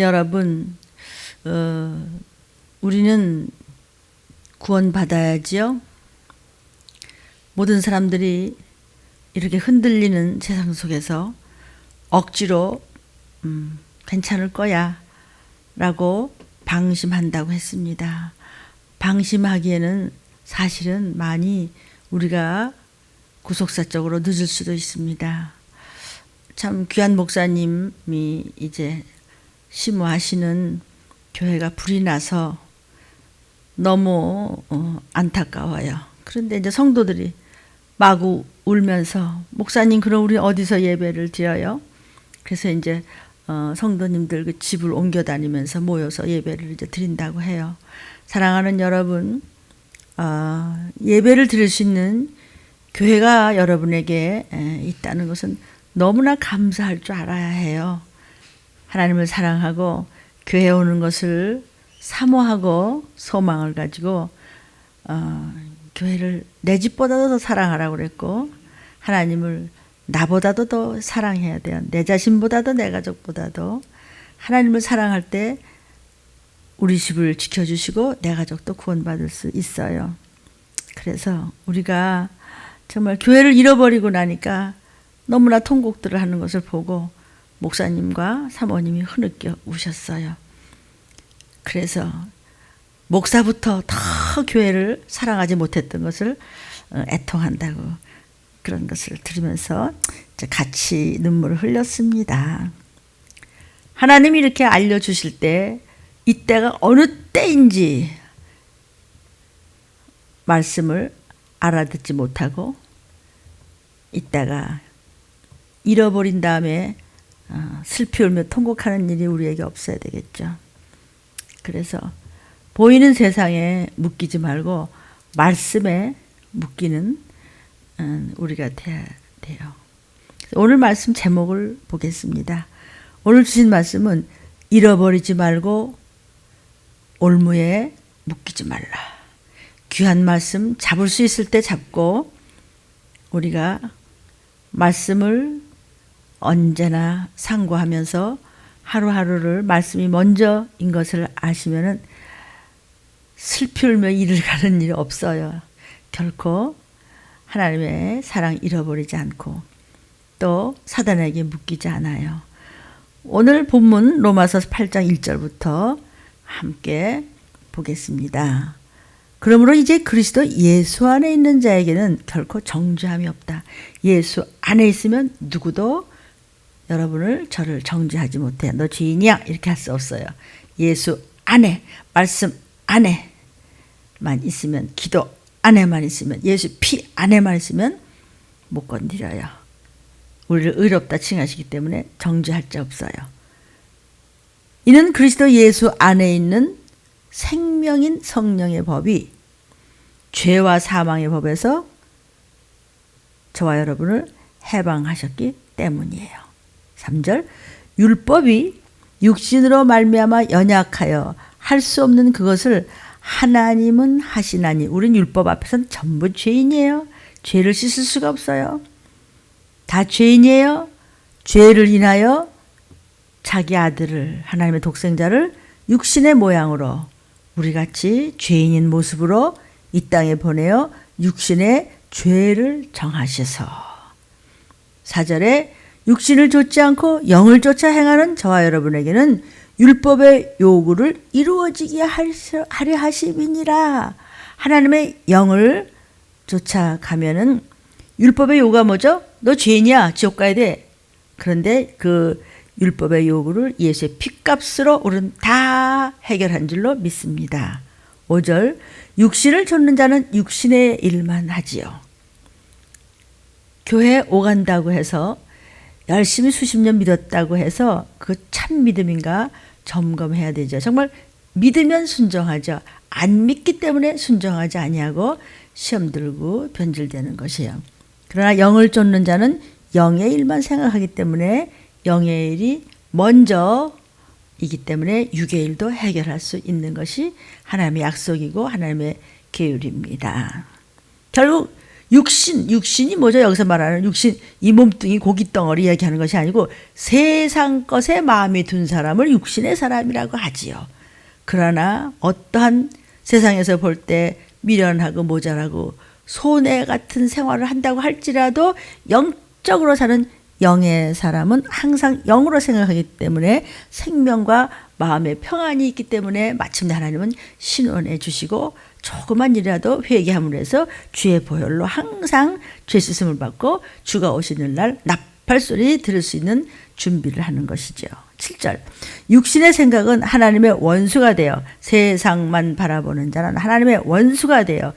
여러분, 우리는 구원받아야지요. 모든 사람들이 이렇게 흔들리는 세상 속에서 억지로 괜찮을 거야 라고 방심한다고 했습니다. 방심하기에는 사실은 많이 우리가 구속사적으로 늦을 수도 있습니다. 참 귀한 목사님이 이제 심호하시는 교회가 불이 나서 너무 안타까워요. 그런데 이제 성도들이 마구 울면서 목사님 그럼 우리 어디서 예배를 드려요? 그래서 이제 성도님들 그 집을 옮겨 다니면서 모여서 예배를 이제 드린다고 해요. 사랑하는 여러분, 예배를 드릴 수 있는 교회가 여러분에게 있다는 것은 너무나 감사할 줄 알아야 해요. 하나님을 사랑하고 교회에 오는 것을 사모하고 소망을 가지고 교회를 내 집보다도 더 사랑하라고 그랬고 하나님을 나보다도 더 사랑해야 돼요. 내 자신보다도 내 가족보다도 하나님을 사랑할 때 우리 집을 지켜주시고 내 가족도 구원받을 수 있어요. 그래서 우리가 정말 교회를 잃어버리고 나니까 너무나 통곡들을 하는 것을 보고 목사님과 사모님이 흐느껴 우셨어요. 그래서 목사부터 더 교회를 사랑하지 못했던 것을 애통한다고 그런 것을 들으면서 같이 눈물을 흘렸습니다. 하나님이 이렇게 알려주실 때 이때가 어느 때인지 말씀을 알아듣지 못하고 이때가 잃어버린 다음에 슬피 울며 통곡하는 일이 우리에게 없어야 되겠죠. 그래서 보이는 세상에 묶이지 말고 말씀에 묶이는 우리가 돼야 돼요. 오늘 말씀 제목을 보겠습니다. 오늘 주신 말씀은 잃어버리지 말고 올무에 묶이지 말라. 귀한 말씀 잡을 수 있을 때 잡고 우리가 말씀을 언제나 상고하면서 하루하루를 말씀이 먼저인 것을 아시면은 슬피 울며 이를 가는 일이 없어요. 결코 하나님의 사랑 잃어버리지 않고 또 사단에게 묶이지 않아요. 오늘 본문 로마서 8장 1절부터 함께 보겠습니다. 그러므로 이제 그리스도 예수 안에 있는 자에게는 결코 정죄함이 없다. 예수 안에 있으면 누구도 여러분을 저를 정죄하지 못해. 너 죄인이야 이렇게 할 수 없어요. 예수 안에 말씀 안에만 있으면 기도 안에만 있으면 예수 피 안에만 있으면 못 건드려요. 우리를 의롭다 칭하시기 때문에 정죄할 자 없어요. 이는 그리스도 예수 안에 있는 생명인 성령의 법이 죄와 사망의 법에서 저와 여러분을 해방하셨기 때문이에요. 3절 율법이 육신으로 말미암아 연약하여 할 수 없는 그것을 하나님은 하시나니 우린 율법 앞에서는 전부 죄인이에요. 죄를 씻을 수가 없어요. 다 죄인이에요. 죄를 인하여 자기 아들을 하나님의 독생자를 육신의 모양으로 우리같이 죄인인 모습으로 이 땅에 보내어 육신의 죄를 정하셔서 4절에 육신을 좇지 않고 영을 쫓아 행하는 저와 여러분에게는 율법의 요구를 이루어지게 하려 하심이니라. 하나님의 영을 쫓아가면은 율법의 요구가 뭐죠? 너 죄인이야. 지옥 가야 돼. 그런데 그 율법의 요구를 예수의 핏값으로 우리는 다 해결한 줄로 믿습니다. 5절 육신을 좇는 자는 육신의 일만 하지요. 교회 오간다고 해서 열심히 수십 년 믿었다고 해서 그 참 믿음인가 점검해야 되죠. 정말 믿으면 순종하죠. 안 믿기 때문에 순종하지 아니하고 시험 들고 변질되는 것이에요. 그러나 영을 쫓는 자는 영의 일만 생각하기 때문에 영의 일이 먼저이기 때문에 육의 일도 해결할 수 있는 것이 하나님의 약속이고 하나님의 계율입니다. 결국 육신이 뭐죠? 여기서 말하는 육신, 이 몸뚱이 고깃덩어리 이야기하는 것이 아니고 세상 것에 마음이 둔 사람을 육신의 사람이라고 하지요. 그러나 어떠한 세상에서 볼 때 미련하고 모자라고 손해 같은 생활을 한다고 할지라도 영적으로 사는 영의 사람은 항상 영으로 생각하기 때문에 생명과 마음의 평안이 있기 때문에 마침내 하나님은 신원해 주시고 조그만 일이라도 회개함으로 해서 주의 보혈로 항상 죄 씻음을 받고 주가 오시는 날 나팔소리 들을 수 있는 준비를 하는 것이죠. 7절 육신의 생각은 하나님의 원수가 되어 세상만 바라보는 자는 하나님의 원수가 되어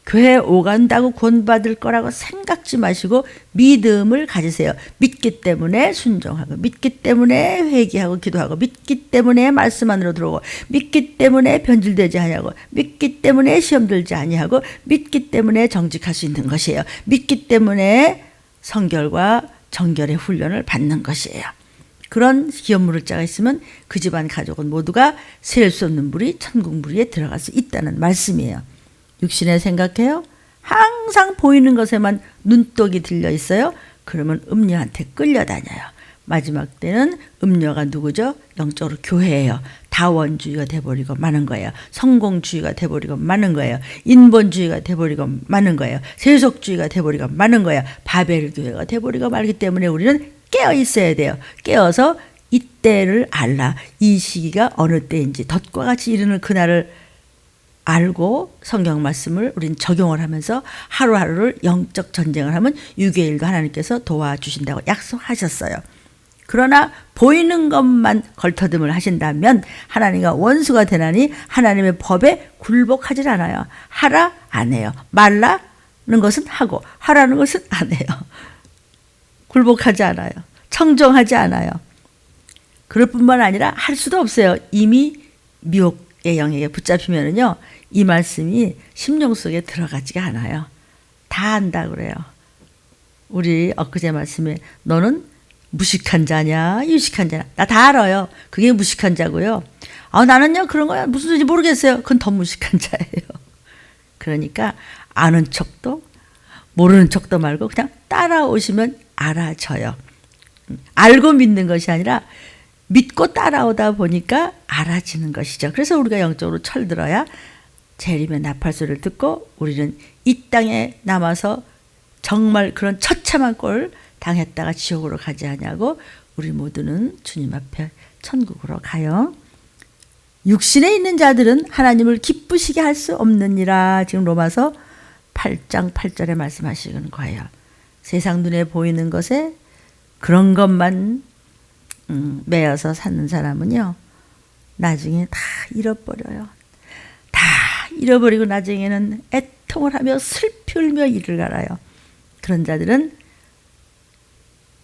교회 오간다고 구원받을 거라고 생각지 마시고 믿음을 가지세요. 믿기 때문에 순종하고 믿기 때문에 회개하고 기도하고 믿기 때문에 말씀 안으로 들어오고 믿기 때문에 변질되지 아니하고 믿기 때문에 시험 들지 아니하고 믿기 때문에 정직할 수 있는 것이에요. 믿기 때문에 성결과 정결의 훈련을 받는 것이에요. 그런 기업 물을 자가 있으면 그 집안 가족은 모두가 셀 수 없는 물이 천국 물에 들어갈 수 있다는 말씀이에요. 육신에 생각해요. 항상 보이는 것에만 눈독이 들려 있어요. 그러면 음녀한테 끌려다녀요. 마지막 때는 음녀가 누구죠? 영적으로 교회예요. 다원주의가 돼버리고 마는 거예요. 성공주의가 돼버리고 마는 거예요. 인본주의가 돼버리고 마는 거예요. 세속주의가 돼버리고 마는 거예요. 바벨 교회가 돼버리고 말기 때문에 우리는 깨어 있어야 돼요. 깨어서 이때를 알라. 이 시기가 어느 때인지 덫과 같이 이르는 그날을 알고 성경 말씀을 우린 적용을 하면서 하루하루를 영적 전쟁을 하면 6의 1도 하나님께서 도와주신다고 약속하셨어요. 그러나 보이는 것만 걸터듬을 하신다면 하나님과 원수가 되나니 하나님의 법에 굴복하지 않아요. 하라 안 해요. 말라는 것은 하고 하라는 것은 안 해요. 굴복하지 않아요. 청정하지 않아요. 그럴 뿐만 아니라 할 수도 없어요. 이미 미혹의 영에게 붙잡히면은요. 이 말씀이 심령 속에 들어가지가 않아요. 다 안다 그래요. 우리 엊그제 말씀에 너는 무식한 자냐 유식한 자냐 나 다 알아요. 그게 무식한 자고요. 나는요 그런 거야 무슨 소리인지 모르겠어요. 그건 더 무식한 자예요. 그러니까 아는 척도 모르는 척도 말고 그냥 따라오시면 알아져요. 알고 믿는 것이 아니라 믿고 따라오다 보니까 알아지는 것이죠. 그래서 우리가 영적으로 철들어야 재림의 나팔소리를 듣고 우리는 이 땅에 남아서 정말 그런 처참한 꼴 당했다가 지옥으로 가지 않냐고 우리 모두는 주님 앞에 천국으로 가요. 육신에 있는 자들은 하나님을 기쁘시게 할 수 없느니라. 지금 로마서 8장 8절에 말씀하시는 거예요. 세상 눈에 보이는 것에 그런 것만 매여서 사는 사람은요. 나중에 다 잃어버려요. 다 잃어버리고 나중에는 애통을 하며 슬피 울며 이를 갈아요. 그런 자들은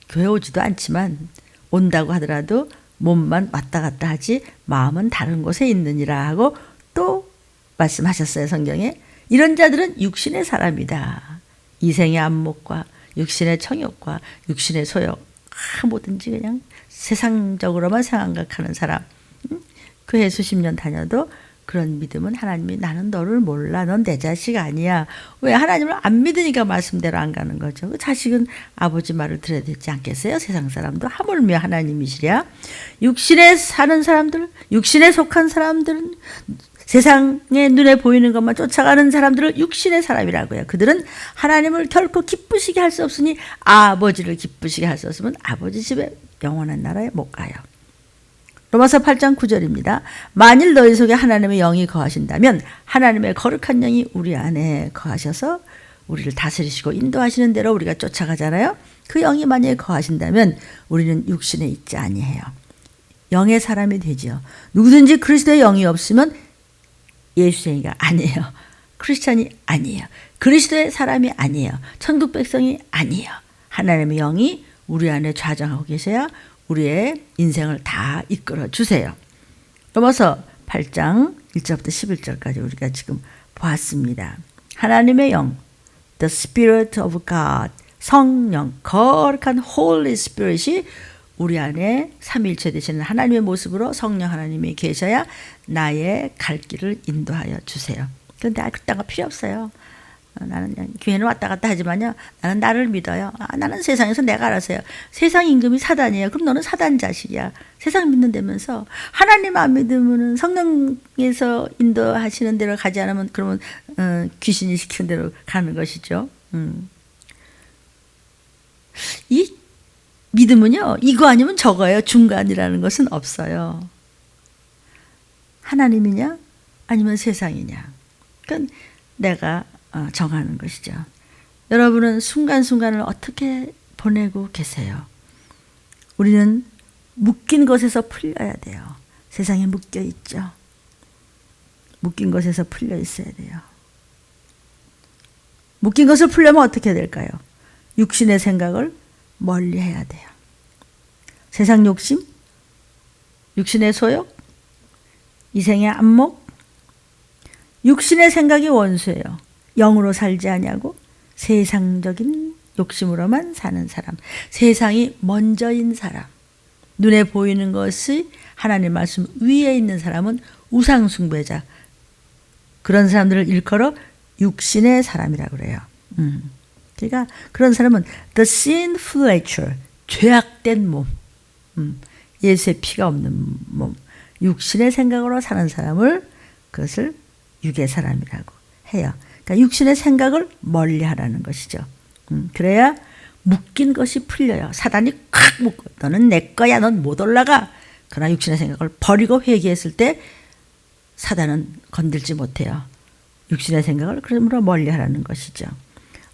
교회 오지도 않지만 온다고 하더라도 몸만 왔다 갔다 하지 마음은 다른 곳에 있느니라 하고 또 말씀하셨어요. 성경에. 이런 자들은 육신의 사람이다. 이생의 안목과 육신의 청욕과 육신의 소욕 뭐든지 그냥 세상적으로만 생각하는 사람. 교회 수십 년 다녀도 그런 믿음은 하나님이 나는 너를 몰라. 넌 내 자식 아니야. 왜? 하나님을 안 믿으니까 말씀대로 안 가는 거죠. 그 자식은 아버지 말을 들어야 되지 않겠어요? 세상 사람도 하물며 하나님이시랴. 육신에 사는 사람들, 육신에 속한 사람들은 세상의 눈에 보이는 것만 쫓아가는 사람들을 육신의 사람이라고요. 그들은 하나님을 결코 기쁘시게 할 수 없으니 아버지를 기쁘시게 할 수 없으면 아버지 집에 영원한 나라에 못 가요. 로마서 8장 9절입니다. 만일 너희 속에 하나님의 영이 거하신다면 하나님의 거룩한 영이 우리 안에 거하셔서 우리를 다스리시고 인도하시는 대로 우리가 쫓아가잖아요. 그 영이 만약에 거하신다면 우리는 육신에 있지 아니해요. 영의 사람이 되지요. 누구든지 그리스도의 영이 없으면 예수쟁이가 아니에요. 크리스찬이 아니에요. 그리스도의 사람이 아니에요. 천국 백성이 아니에요. 하나님의 영이 우리 안에 좌정하고 계셔야 우리의 인생을 다 이끌어 주세요. 로마서 8장 1절부터 11절까지 우리가 지금 보았습니다. 하나님의 영, the Spirit of God, 성령, 거룩한 Holy Spirit이 우리 안에 삼위일체 되시는 하나님의 모습으로 성령 하나님이 계셔야 나의 갈 길을 인도하여 주세요. 그런데 그딴 거 필요 없어요. 나는 그냥 교회는 왔다 갔다 하지만요. 나는 나를 믿어요. 나는 세상에서 내가 알아서 해요. 세상 임금이 사단이에요. 그럼 너는 사단 자식이야. 세상 믿는다면서 하나님 안 믿으면 성령에서 인도하시는 대로 가지 않으면 그러면 귀신이 시키는 대로 가는 것이죠. 이 믿음은요. 이거 아니면 저거예요. 중간이라는 것은 없어요. 하나님이냐 아니면 세상이냐. 그건 내가 정하는 것이죠. 여러분은 순간순간을 어떻게 보내고 계세요? 우리는 묶인 것에서 풀려야 돼요. 세상에 묶여 있죠. 묶인 것에서 풀려 있어야 돼요. 묶인 것을 풀려면 어떻게 될까요? 육신의 생각을 멀리 해야 돼요. 세상 욕심, 육신의 소욕, 이생의 안목, 육신의 생각이 원수예요. 영으로 살지 아니하고 세상적인 욕심으로만 사는 사람, 세상이 먼저인 사람, 눈에 보이는 것이 하나님 말씀 위에 있는 사람은 우상숭배자, 그런 사람들을 일컬어 육신의 사람이라고 그래요. 그러니까 그런 사람은 the sinful nature, 죄악된 몸, 예수의 피가 없는 몸, 육신의 생각으로 사는 사람을 그것을 육의 사람이라고 해요. 그러니까 육신의 생각을 멀리하라는 것이죠. 그래야 묶인 것이 풀려요. 사단이 콱 묶고 너는 내 거야, 넌 못 올라가. 그러나 육신의 생각을 버리고 회개했을 때 사단은 건들지 못해요. 육신의 생각을 그러므로 멀리하라는 것이죠.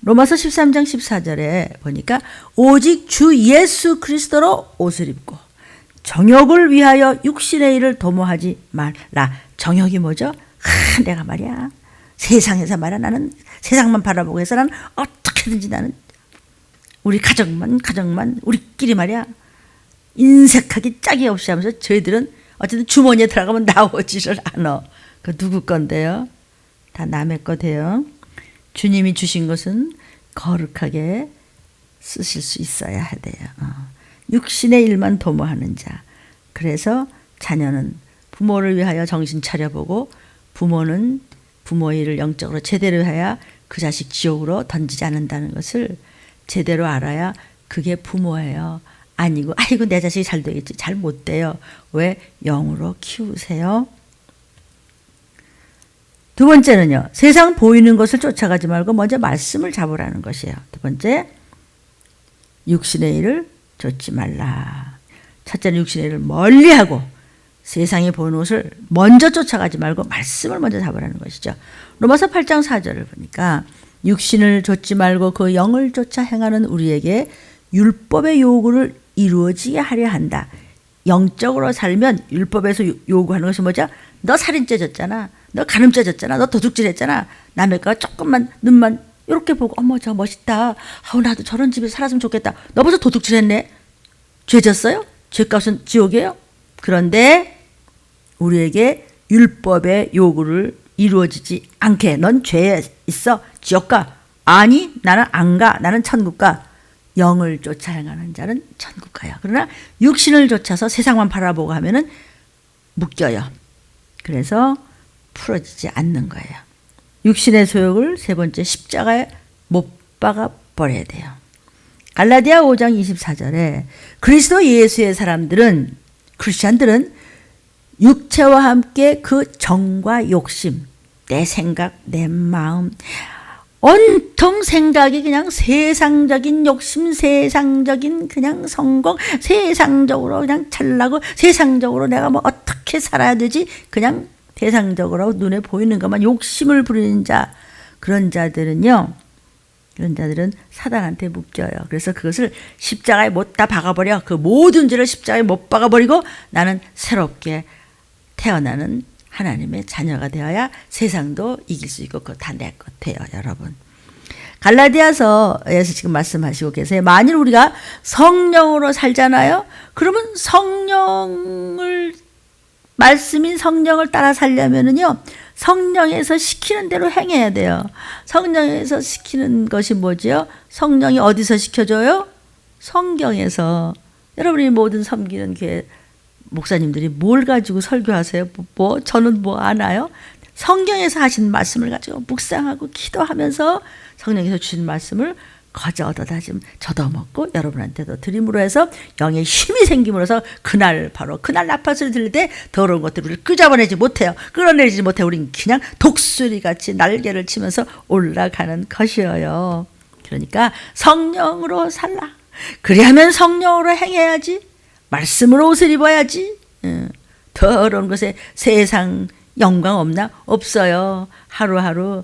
로마서 13장 14절에 보니까 오직 주 예수 그리스도로 옷을 입고 정욕을 위하여 육신의 일을 도모하지 말라. 정욕이 뭐죠? 내가 말이야 세상에서 말이야 나는 세상만 바라보고 해서 나는 어떻게든지 나는 우리 가정만 우리끼리 말이야 인색하기 짝이 없이 하면서 저희들은 어쨌든 주머니에 들어가면 나오지를 않아. 그 누구 건데요? 다 남의 거 돼요. 주님이 주신 것은 거룩하게 쓰실 수 있어야 돼요. 육신의 일만 도모하는 자. 그래서 자녀는 부모를 위하여 정신 차려보고 부모는 부모의 일을 영적으로 제대로 해야 그 자식 지옥으로 던지지 않는다는 것을 제대로 알아야 그게 부모예요. 아니고 아이고 내 자식이 잘 되겠지. 잘 못 돼요. 왜? 영으로 키우세요. 두 번째는요. 세상 보이는 것을 쫓아가지 말고 먼저 말씀을 잡으라는 것이에요. 두 번째, 육신의 일을 쫓지 말라. 첫째는 육신의 일을 멀리하고 세상에 보이는 것을 먼저 쫓아가지 말고 말씀을 먼저 잡으라는 것이죠. 로마서 8장 4절을 보니까 육신을 쫓지 말고 그 영을 쫓아 행하는 우리에게 율법의 요구를 이루어지게 하려 한다. 영적으로 살면 율법에서 요구하는 것이 뭐죠? 너 살인죄 졌잖아. 너 간음죄 졌잖아. 너 도둑질 했잖아. 남의 거 조금만 눈만 이렇게 보고 어머 저 멋있다. 나도 저런 집에 살았으면 좋겠다. 너 벌써 도둑질 했네. 죄 졌어요? 죄값은 지옥이에요? 그런데 우리에게 율법의 요구를 이루어지지 않게 넌 죄에 있어. 지옥 가. 아니 나는 안 가. 나는 천국 가. 영을 쫓아 행하는 자는 천국 가요. 그러나 육신을 쫓아서 세상만 바라보고 하면은 묶여요. 그래서 풀어지지 않는 거예요. 육신의 소욕을 세 번째 십자가에 못 박아 버려야 돼요. 갈라디아 5장 24절에 그리스도 예수의 사람들은 크리스찬들은 육체와 함께 그 정과 욕심, 내 생각, 내 마음 온통 생각이 그냥 세상적인 욕심, 세상적인 그냥 성공, 세상적으로 그냥 잘나고 세상적으로 내가 뭐 어떻게 살아야 되지? 그냥 세상적으로 눈에 보이는 것만 욕심을 부리는 자, 그런 자들은 사단한테 묶여요. 그래서 그것을 십자가에 못 다 박아버려. 그 모든 죄를 십자가에 못 박아버리고 나는 새롭게 태어나는 하나님의 자녀가 되어야 세상도 이길 수 있고 그거 다 내 것 같아요. 여러분. 갈라디아서에서 지금 말씀하시고 계세요. 만일 우리가 성령으로 살잖아요. 그러면 말씀인 성령을 따라 살려면은요. 성령에서 시키는 대로 행해야 돼요. 성령에서 시키는 것이 뭐지요? 성령이 어디서 시켜줘요? 성경에서. 여러분이 모든 섬기는 교회 목사님들이 뭘 가지고 설교하세요? 저는 뭐 아나요? 성경에서 하신 말씀을 가지고 묵상하고 기도하면서 성령에서 주신 말씀을 거저 얻어다짐 저도 먹고 여러분한테도 드림으로 해서 영의 힘이 생김으로써 그날 바로 그날 나팔소리 들릴 때 더러운 것들을 우리를 끄잡아내지 못해요. 끌어내리지 못해 우린 그냥 독수리같이 날개를 치면서 올라가는 것이에요. 그러니까 성령으로 살라. 그리하면 성령으로 행해야지. 말씀으로 옷을 입어야지. 더러운 것에 세상 영광 없나? 없어요. 하루하루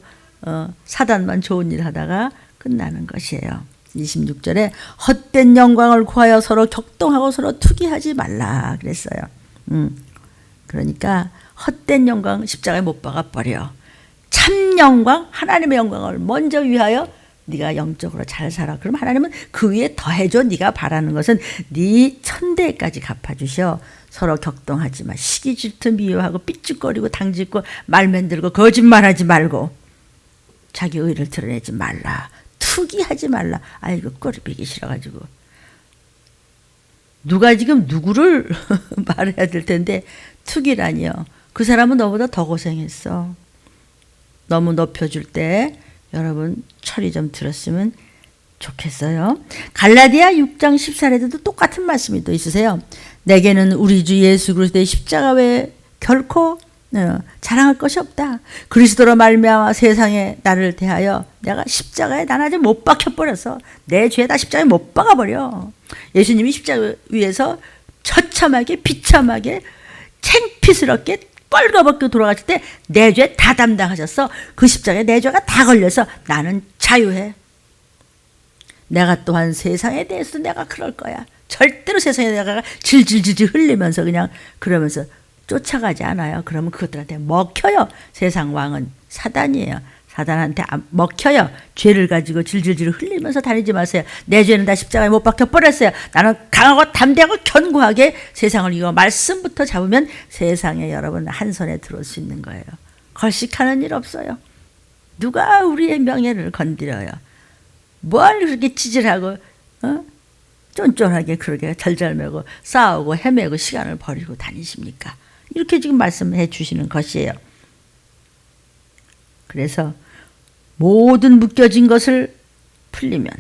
사단만 좋은 일 하다가 끝나는 것이에요. 26절에 헛된 영광을 구하여 서로 격동하고 서로 투기하지 말라 그랬어요. 그러니까 헛된 영광 십자가에 못 박아버려. 참 영광 하나님의 영광을 먼저 위하여 네가 영적으로 잘 살아. 그럼 하나님은 그 위에 더해줘. 네가 바라는 것은 네 천대까지 갚아주셔. 서로 격동하지 마. 시기 질투 미워하고 삐죽거리고 당짓고 말 만들고 거짓말하지 말고 자기 의를 드러내지 말라. 투기하지 말라. 아이고 꼬리 베기 싫어가지고 누가 지금 누구를 말해야 될 텐데 투기라니요. 그 사람은 너보다 더 고생했어. 너무 높여줄 때 여러분 철이 좀 들었으면 좋겠어요. 갈라디아 6장 14절에도 똑같은 말씀이 또 있으세요. 내게는 우리 주 예수 그리스도의 십자가 외에 결코 자랑할 것이 없다. 그리스도로 말미암아 세상에 나를 대하여 내가 십자가에 난 아직 못 박혀버려서 내 죄다 십자가에 못 박아버려. 예수님이 십자가 위에서 처참하게 비참하게 창피스럽게 뻘거벗고 돌아가실 때 내 죄 다 담당하셨어. 그 십자가에 내 죄가 다 걸려서 나는 자유해. 내가 또한 세상에 대해서도 내가 그럴 거야. 절대로 세상에 내가 질질질질 흘리면서 그냥 그러면서 쫓아가지 않아요. 그러면 그것들한테 먹혀요. 세상 왕은 사단이에요. 사단한테 먹혀요. 죄를 가지고 질질질 흘리면서 다니지 마세요. 내 죄는 다 십자가에 못 박혀 버렸어요. 나는 강하고 담대하고 견고하게 세상을 이거 말씀부터 잡으면 세상에 여러분 한 손에 들어올 수 있는 거예요. 걸식하는 일 없어요. 누가 우리의 명예를 건드려요. 뭘 그렇게 찌질하고 쫀쫀하게 그렇게 절절매고 싸우고 헤매고 시간을 버리고 다니십니까? 이렇게 지금 말씀해 주시는 것이에요. 그래서 모든 묶여진 것을 풀리면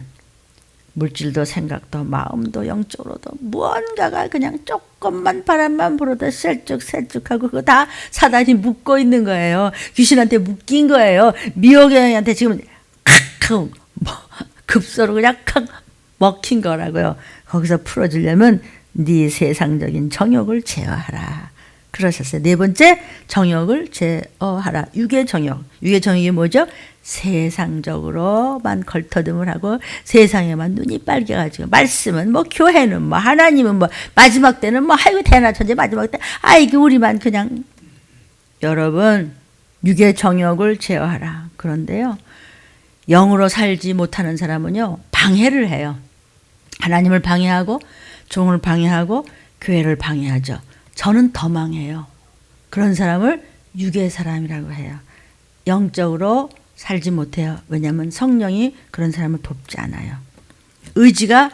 물질도 생각도 마음도 영적으로도 무언가가 그냥 조금만 바람만 불어도 셀쭉셀쭉하고 그거 다 사단이 묶고 있는 거예요. 귀신한테 묶인 거예요. 미혹영한테 지금 칵 급소로 그냥 칵 먹힌 거라고요. 거기서 풀어주려면 네 세상적인 정욕을 제어하라. 그러셨어요. 네 번째, 정욕을 제어하라. 육의 정욕. 육의 정욕이 뭐죠? 세상적으로만 걸터듬을 하고 세상에만 눈이 빨개가지고 말씀은 뭐 교회는 뭐 하나님은 뭐 마지막 때는 뭐 아이고 대나천재 마지막 때 아이고 우리만 그냥. 여러분 육의 정욕을 제어하라. 그런데요 영으로 살지 못하는 사람은요 방해를 해요. 하나님을 방해하고 종을 방해하고 교회를 방해하죠. 저는 더 망해요. 그런 사람을 육의 사람이라고 해요. 영적으로 살지 못해요. 왜냐하면 성령이 그런 사람을 돕지 않아요. 의지가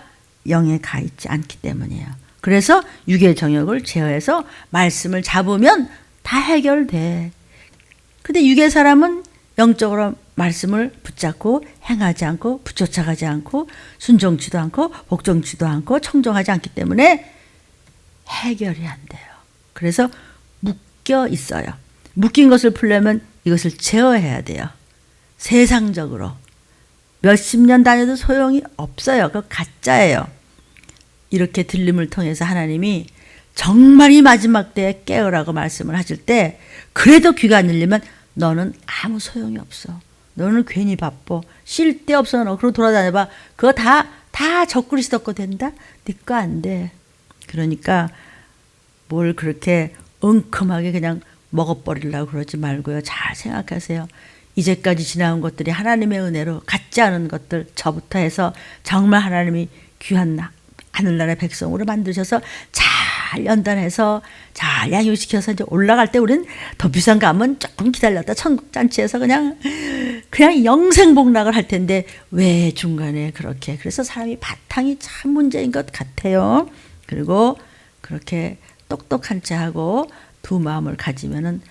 영에 가 있지 않기 때문이에요. 그래서 육의 정욕을 제어해서 말씀을 잡으면 다 해결돼. 근데 육의 사람은 영적으로 말씀을 붙잡고 행하지 않고 쫓아가지 않고 순종치도 않고 복종치도 않고 청종하지 않기 때문에 해결이 안 돼요. 그래서 묶여 있어요. 묶인 것을 풀려면 이것을 제어해야 돼요. 세상적으로 몇십 년 다녀도 소용이 없어요. 그거 가짜예요. 이렇게 들림을 통해서 하나님이 정말 이 마지막 때에 깨어라고 말씀을 하실 때 그래도 귀가 안 열리면 너는 아무 소용이 없어. 너는 괜히 바빠. 쉴 데 없어. 너 그러고 돌아다녀봐. 그거 다 적그리스도 거 된다? 네 거 안 돼. 그러니까 뭘 그렇게 엉큼하게 그냥 먹어버리려고 그러지 말고요. 잘 생각하세요. 이제까지 지나온 것들이 하나님의 은혜로 같지 않은 것들 저부터 해서 정말 하나님이 귀한 하늘나라의 백성으로 만드셔서 잘 연단해서 잘 양육시켜서 이제 올라갈 때 우리는 더 비싼 감은 조금 기다렸다 천국잔치에서 그냥 영생복락을 할 텐데 왜 중간에 그렇게 그래서 사람이 바탕이 참 문제인 것 같아요. 그리고 그렇게 똑똑한 체하고 두 마음을 가지면은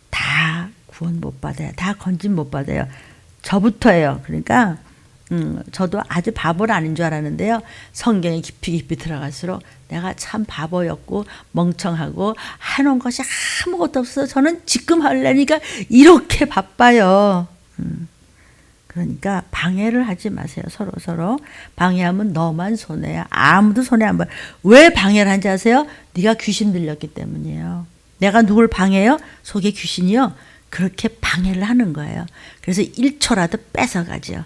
다 구원 못 받아요. 다 건진 못 받아요. 저부터예요. 그러니까 저도 아주 바보는 아닌 줄 알았는데요. 성경에 깊이 들어갈수록 내가 참 바보였고 멍청하고 해놓은 것이 아무것도 없어서 저는 지금 하려니까 이렇게 바빠요. 그러니까 방해를 하지 마세요. 서로 방해하면 너만 손해야. 아무도 손해 안 봐요. 왜 방해를 하는지 아세요? 네가 귀신 들렸기 때문이에요. 내가 누굴 방해해요? 속에 귀신이요. 그렇게 방해를 하는 거예요. 그래서 1초라도 뺏어가죠.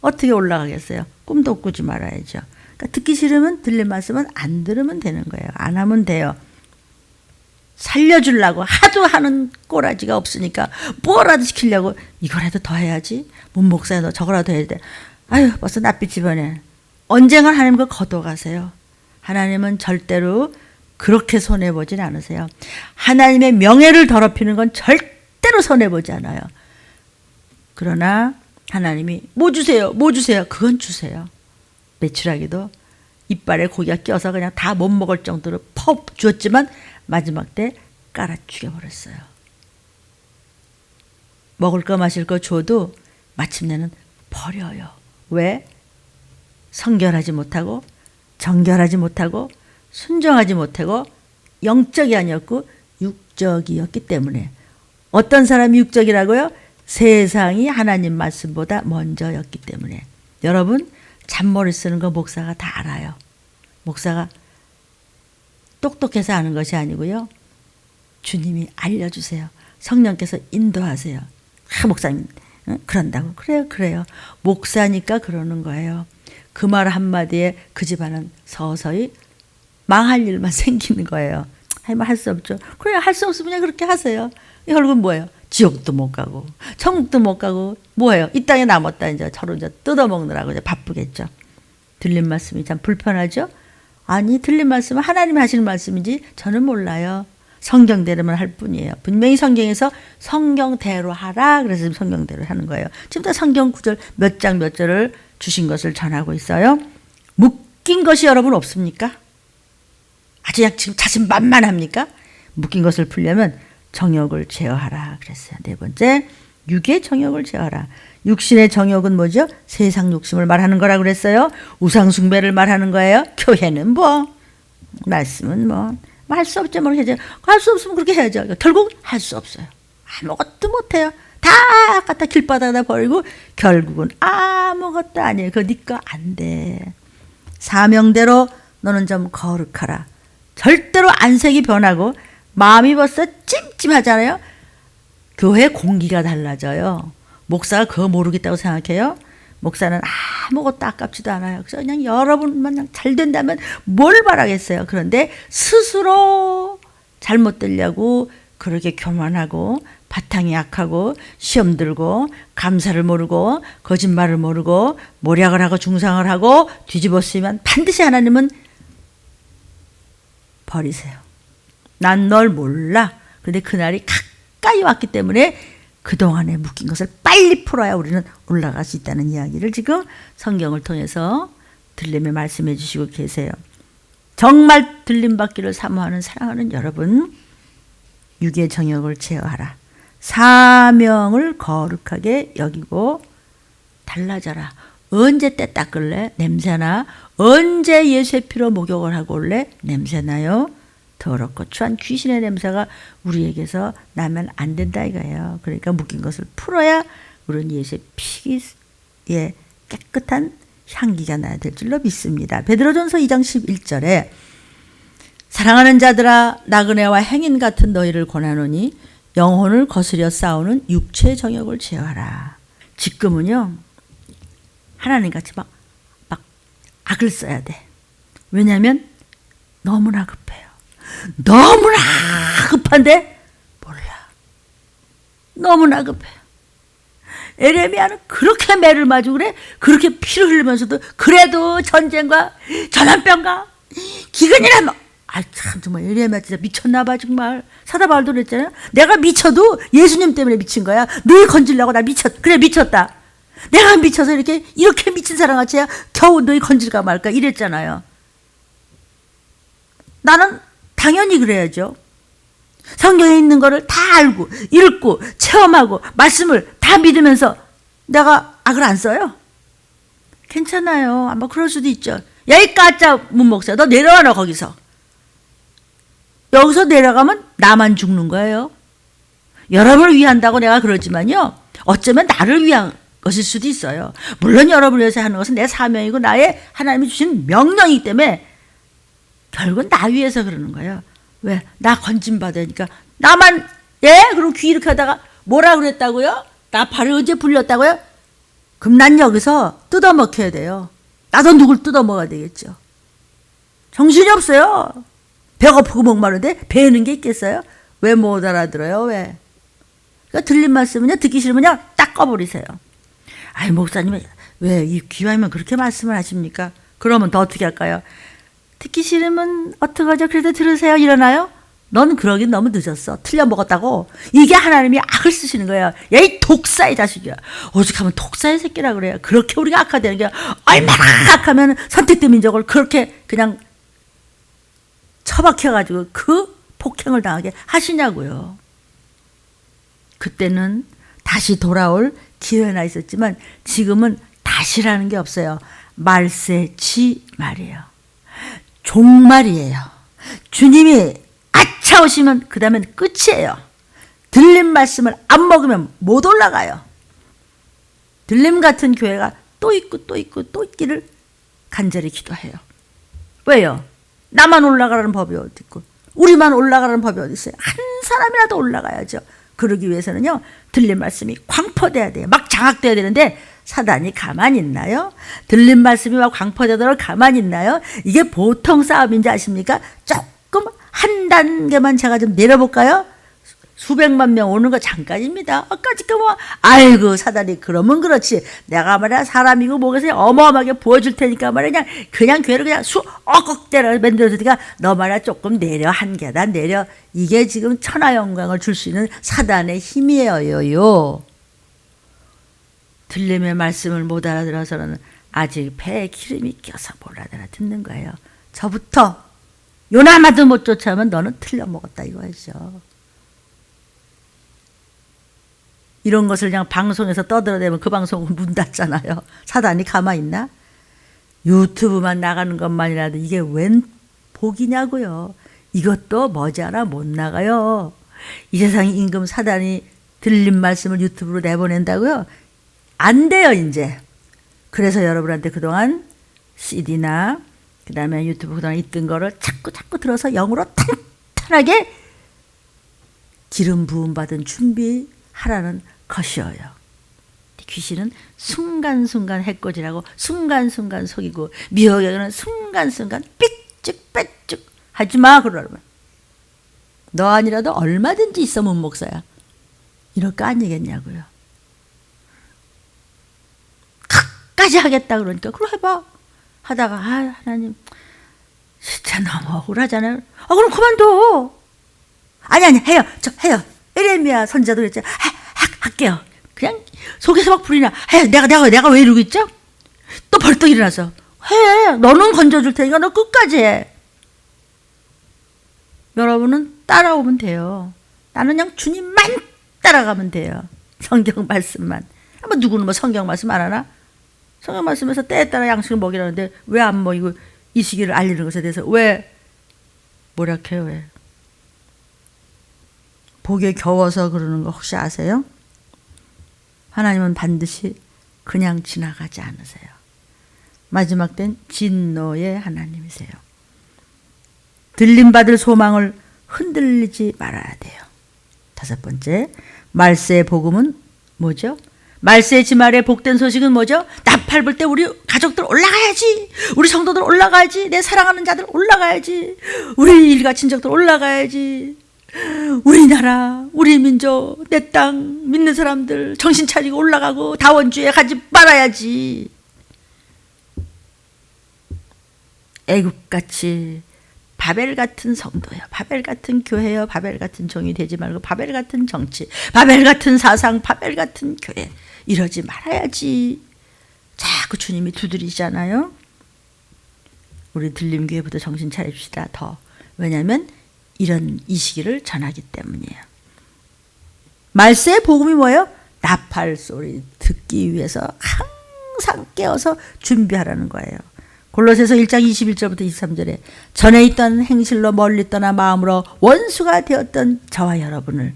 어떻게 올라가겠어요? 꿈도 꾸지 말아야죠. 그러니까 듣기 싫으면 들릴 말씀은 안 들으면 되는 거예요. 안 하면 돼요. 살려주려고 하도 하는 꼬라지가 없으니까 뭐라도 시키려고 이거라도 더 해야지. 문 목사야 너 저거라도 해야 돼. 아유 벌써 낯빛 집어내. 언젠가 하나님과 거둬가세요. 하나님은 절대로 그렇게 손해보진 않으세요. 하나님의 명예를 더럽히는 건 절대로 손해보지 않아요. 그러나 하나님이 뭐 주세요 뭐 주세요 그건 주세요. 매출하기도 이빨에 고기가 껴서 그냥 다 못 먹을 정도로 퍽 주었지만 마지막 때 깔아 죽여버렸어요. 먹을 거 마실 거 줘도 마침내는 버려요. 왜? 성결하지 못하고 정결하지 못하고 순종하지 못하고 영적이 아니었고 육적이었기 때문에. 어떤 사람이 육적이라고요? 세상이 하나님 말씀보다 먼저였기 때문에. 여러분 잔머리 쓰는 거 목사가 다 알아요. 목사가 똑똑해서 아는 것이 아니고요. 주님이 알려주세요. 성령께서 인도하세요. 목사님 그런다고. 그래요. 목사니까 그러는 거예요. 그 말 한마디에 그 집안은 서서히 망할 일만 생기는 거예요. 할 수 없죠. 그래 할 수 없으면 그냥 그렇게 하세요. 결국은 뭐예요? 지옥도 못 가고 천국도 못 가고 뭐예요? 이 땅에 남았다 이제 저로 이제 뜯어먹느라고 이제 바쁘겠죠. 들린 말씀이 참 불편하죠? 아니 들린 말씀은 하나님이 하시는 말씀인지 저는 몰라요. 성경대로만 할 뿐이에요. 분명히 성경에서 성경대로 하라 그래서 지금 성경대로 하는 거예요. 지금 다 성경 구절 몇 장 몇 절을 주신 것을 전하고 있어요. 묶인 것이 여러분 없습니까? 아주 지금 자신만만합니까? 묶인 것을 풀려면 정욕을 제어하라 그랬어요. 네 번째, 육의 정욕을 제어하라. 육신의 정욕은 뭐죠? 세상 욕심을 말하는 거라 그랬어요. 우상 숭배를 말하는 거예요. 교회는 뭐, 말씀은 뭐, 할 수 없죠. 뭐 이렇게 할 수 없으면 그렇게 해야죠. 결국 할 수 없어요. 아무것도 못해요. 다 갖다 길바닥에다 버리고 결국은 아무것도 아니에요. 그거 네 거 안 돼. 사명대로 너는 좀 거룩하라. 절대로 안색이 변하고 마음이 벌써 찜찜하잖아요. 교회 공기가 달라져요. 목사가 그거 모르겠다고 생각해요. 목사는 아무것도 아깝지도 않아요. 그래서 그냥 여러분만 그냥 잘 된다면 뭘 바라겠어요. 그런데 스스로 잘못되려고 그렇게 교만하고 바탕이 약하고 시험 들고 감사를 모르고 거짓말을 모르고 모략을 하고 중상을 하고 뒤집어 쓰면 반드시 하나님은 버리세요. 난 널 몰라. 그런데 그날이 가까이 왔기 때문에 그동안에 묶인 것을 빨리 풀어야 우리는 올라갈 수 있다는 이야기를 지금 성경을 통해서 들림에 말씀해 주시고 계세요. 정말 들림받기를 사모하는 사랑하는 여러분, 육의 정욕을 제어하라. 사명을 거룩하게 여기고 달라져라. 언제 때 닦을래? 냄새나. 언제 예수의 피로 목욕을 하고 올래? 냄새나요? 더럽고 추한 귀신의 냄새가 우리에게서 나면 안 된다 이거예요. 그러니까 묶인 것을 풀어야 우리는 예수의 피의 깨끗한 향기가 나야 될 줄로 믿습니다. 베드로전서 2장 11절에 사랑하는 자들아 나그네와 행인 같은 너희를 권하노니 영혼을 거스려 싸우는 육체의 정욕을 제어하라. 지금은요 하나님같이 막 악을 써야 돼. 왜냐하면 너무나 급해요. 너무나 급한데 몰라. 너무나 급해요. 에레미야는 그렇게 매를 맞고 그래. 그렇게 피를 흘리면서도 그래도 전쟁과 전염병과 기근이란 참 정말 에레미야 진짜 미쳤나 봐 정말. 사도 바울도 그랬잖아요. 내가 미쳐도 예수님 때문에 미친 거야. 널 건지려고 나 그래 미쳤다. 내가 미쳐서 이렇게 미친 사람같이 겨우 너희 건질까 말까 이랬잖아요. 나는 당연히 그래야죠. 성경에 있는 거를 다 알고 읽고 체험하고 말씀을 다 믿으면서 내가 악을 안 써요? 괜찮아요. 아마 그럴 수도 있죠. 야, 이 까짜 문목사, 너 내려와라 거기서. 여기서 내려가면 나만 죽는 거예요. 여러분을 위한다고 내가 그러지만요, 어쩌면 나를 위한 것일 수도 있어요. 물론 여러분을 위해서 하는 것은 내 사명이고 나의 하나님이 주신 명령이기 때문에 결국은 나 위해서 그러는 거예요. 왜? 나 건진받으니까 나만, 예? 그리고 귀 이렇게 하다가 뭐라 그랬다고요? 나 발을 언제 불렸다고요? 그럼 난 여기서 뜯어먹혀야 돼요. 나도 누굴 뜯어먹어야 되겠죠. 정신이 없어요. 배고프고 목마른데 배우는 게 있겠어요? 왜 못 알아들어요? 왜? 그러니까 들린 말씀은요, 듣기 싫으면 그냥 딱 꺼버리세요. 아이, 목사님 왜 이 귀하면 그렇게 말씀을 하십니까? 그러면 더 어떻게 할까요? 듣기 싫으면 어떡하죠? 그래도 들으세요. 이러나요? 넌 그러긴 너무 늦었어. 틀려 먹었다고. 이게 하나님이 악을 쓰시는 거예요. 야, 이 독사의 자식이야. 오죽하면 독사의 새끼라 그래요. 그렇게 우리가 악화되는 게 얼마나 악하면 선택된 민족을 그렇게 그냥 처박혀가지고 그 폭행을 당하게 하시냐고요. 그때는 다시 돌아올 기회나 있었지만 지금은 다시라는 게 없어요. 말세치 말이에요. 종말이에요. 주님이 아차 오시면 그 다음엔 끝이에요. 들림 말씀을 안 먹으면 못 올라가요. 들림 같은 교회가 또 있고 또 있고 또 있기를 간절히 기도해요. 왜요? 나만 올라가라는 법이 어디 있고 우리만 올라가라는 법이 어디 있어요? 한 사람이라도 올라가야죠. 그러기 위해서는요, 들린 말씀이 광포돼야 돼요. 막 장악돼야 되는데 사단이 가만히 있나요? 들린 말씀이 막 광포되도록 가만히 있나요? 이게 보통 싸움인지 아십니까? 조금 한 단계만 제가 좀 내려볼까요? 수백만 명 오는 거 잠깐입니다. 아까 지금 뭐, 아이고, 사단이 그러면 그렇지. 내가 말이야, 사람이고 뭐겠어요? 어마어마하게 부어줄 테니까 말이야, 그냥 교회를 그냥 억억대로 만들어줄 테니까 너 말이야, 조금 내려, 한 계단 내려. 이게 지금 천하 영광을 줄 수 있는 사단의 힘이에요. 들림의 말씀을 못 알아들어서는 아직 배에 기름이 껴서 못 알아들어 듣는 거예요. 저부터 요나마도 못 쫓아오면 너는 틀려 먹었다 이거죠. 이런 것을 그냥 방송에서 떠들어대면 그 방송은 문 닫잖아요. 사단이 가만히 있나? 유튜브만 나가는 것만이라도 이게 웬 복이냐고요. 이것도 머지않아 못 나가요. 이 세상 임금 사단이 들린 말씀을 유튜브로 내보낸다고요? 안 돼요, 이제. 그래서 여러분한테 그동안 CD나 그 다음에 유튜브 그동안 있던 거를 자꾸 들어서 영으로 탄탄하게 기름 부음 받은 준비하라는 것이어요. 귀신은 순간순간 해코지라고 순간순간 속이고 미혹에는 순간순간 삐쭉 하지마 그러면 너 아니라도 얼마든지 있어 문 목사야. 이럴 거 아니겠냐고요. 끝까지 하겠다 그러니까 그럼 해봐. 하다가 아 하나님 진짜 너무 억울하잖아요. 그럼 그만둬. 아니 해요. 해요. 에레미야 선지자도 그랬죠. 할게요. 그냥 속에서 막 불이 나. 해. 내가 왜 이러고 있죠? 또 벌떡 일어나서 해. 너는 건져줄 테니까 너 끝까지 해. 여러분은 따라오면 돼요. 나는 그냥 주님만 따라가면 돼요. 성경 말씀만. 뭐 누구는 뭐 성경 말씀 안 하나? 성경 말씀에서 때에 따라 양식을 먹이라는데 왜 안 먹이고 이 시기를 알리는 것에 대해서 왜 뭐라해요? 왜? 복에 겨워서 그러는 거 혹시 아세요? 하나님은 반드시 그냥 지나가지 않으세요. 마지막 땐 진노의 하나님이세요. 들림받을 소망을 흔들리지 말아야 돼요. 5번째, 말세의 복음은 뭐죠? 말세의 지말의 복된 소식은 뭐죠? 나팔 불 때 우리 가족들 올라가야지. 우리 성도들 올라가야지. 내 사랑하는 자들 올라가야지. 우리 일가 친척들 올라가야지. 우리나라, 우리 민족, 내 땅 믿는 사람들 정신 차리고 올라가고 다원주에 가지 말아야지. 애국같이 바벨 같은 성도요, 바벨 같은 교회요, 바벨 같은 종이 되지 말고 바벨 같은 정치, 바벨 같은 사상, 바벨 같은 교회 이러지 말아야지. 자꾸 주님이 두드리잖아요. 우리 들림교회부터 정신 차립시다. 더. 왜냐하면 이런 이 시기를 전하기 때문이에요. 말세의 복음이 뭐예요? 나팔 소리 듣기 위해서 항상 깨어서 준비하라는 거예요. 골로새서 1장 21절부터 23절에 전에 있던 행실로 멀리 떠나 마음으로 원수가 되었던 저와 여러분을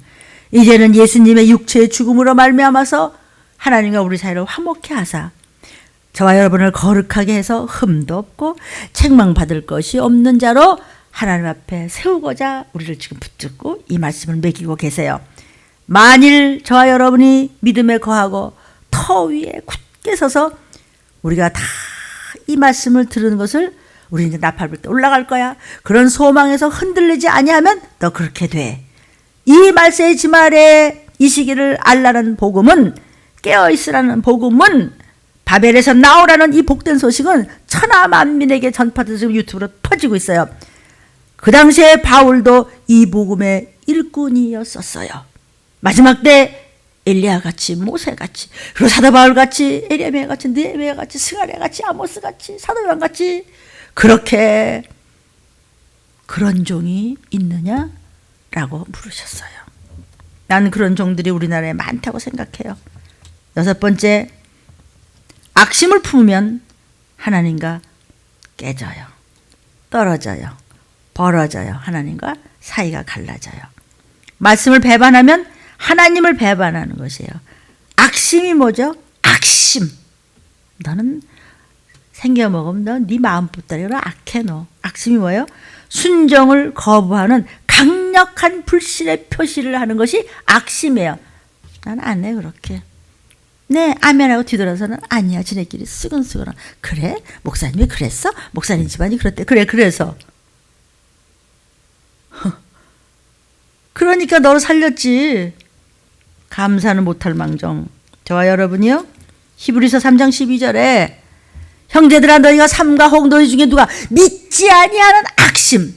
이제는 예수님의 육체의 죽음으로 말미암아서 하나님과 우리 사이를 화목케 하사 저와 여러분을 거룩하게 해서 흠도 없고 책망받을 것이 없는 자로 하나님 앞에 세우고자 우리를 지금 붙잡고 이 말씀을 매기고 계세요. 만일 저와 여러분이 믿음에 거하고 터 위에 굳게 서서 우리가 다 이 말씀을 들은 것을 우리 이제 나팔 불 때 올라갈 거야. 그런 소망에서 흔들리지 아니하면 너 그렇게 돼. 이 말세의 지말에 이 시기를 알라는 복음은 깨어있으라는 복음은 바벨에서 나오라는 이 복된 소식은 천하 만민에게 전파돼서 지금 유튜브로 퍼지고 있어요. 그 당시에 바울도 이 복음의 일꾼이었었어요. 마지막 때 엘리야같이 모세같이 그리고 사도 바울같이 에레미야같이 느헤미야같이 스가랴같이 아모스같이 사도 요한같이 그렇게 그런 종이 있느냐라고 물으셨어요. 나는 그런 종들이 우리나라에 많다고 생각해요. 6번째, 악심을 품으면 하나님과 깨져요. 떨어져요. 벌어져요. 하나님과 사이가 갈라져요. 말씀을 배반하면 하나님을 배반하는 것이에요. 악심이 뭐죠? 악심. 너는 생겨먹으면 너 네 마음보따리로 악해 너. 악심이 뭐예요? 순정을 거부하는 강력한 불신의 표시를 하는 것이 악심이에요. 난 안 해 그렇게. 네, 아멘하고 뒤돌아서는 아니야. 지네끼리 쓰근쓰근. 그래? 목사님이 그랬어? 목사님 집안이 그랬대. 그래, 그래서. 그러니까 너를 살렸지. 감사는 못할 망정. 저와 여러분이요. 히브리서 3장 12절에 형제들아 너희가 삼가 혹 너희 중에 누가 믿지 아니하는 악심.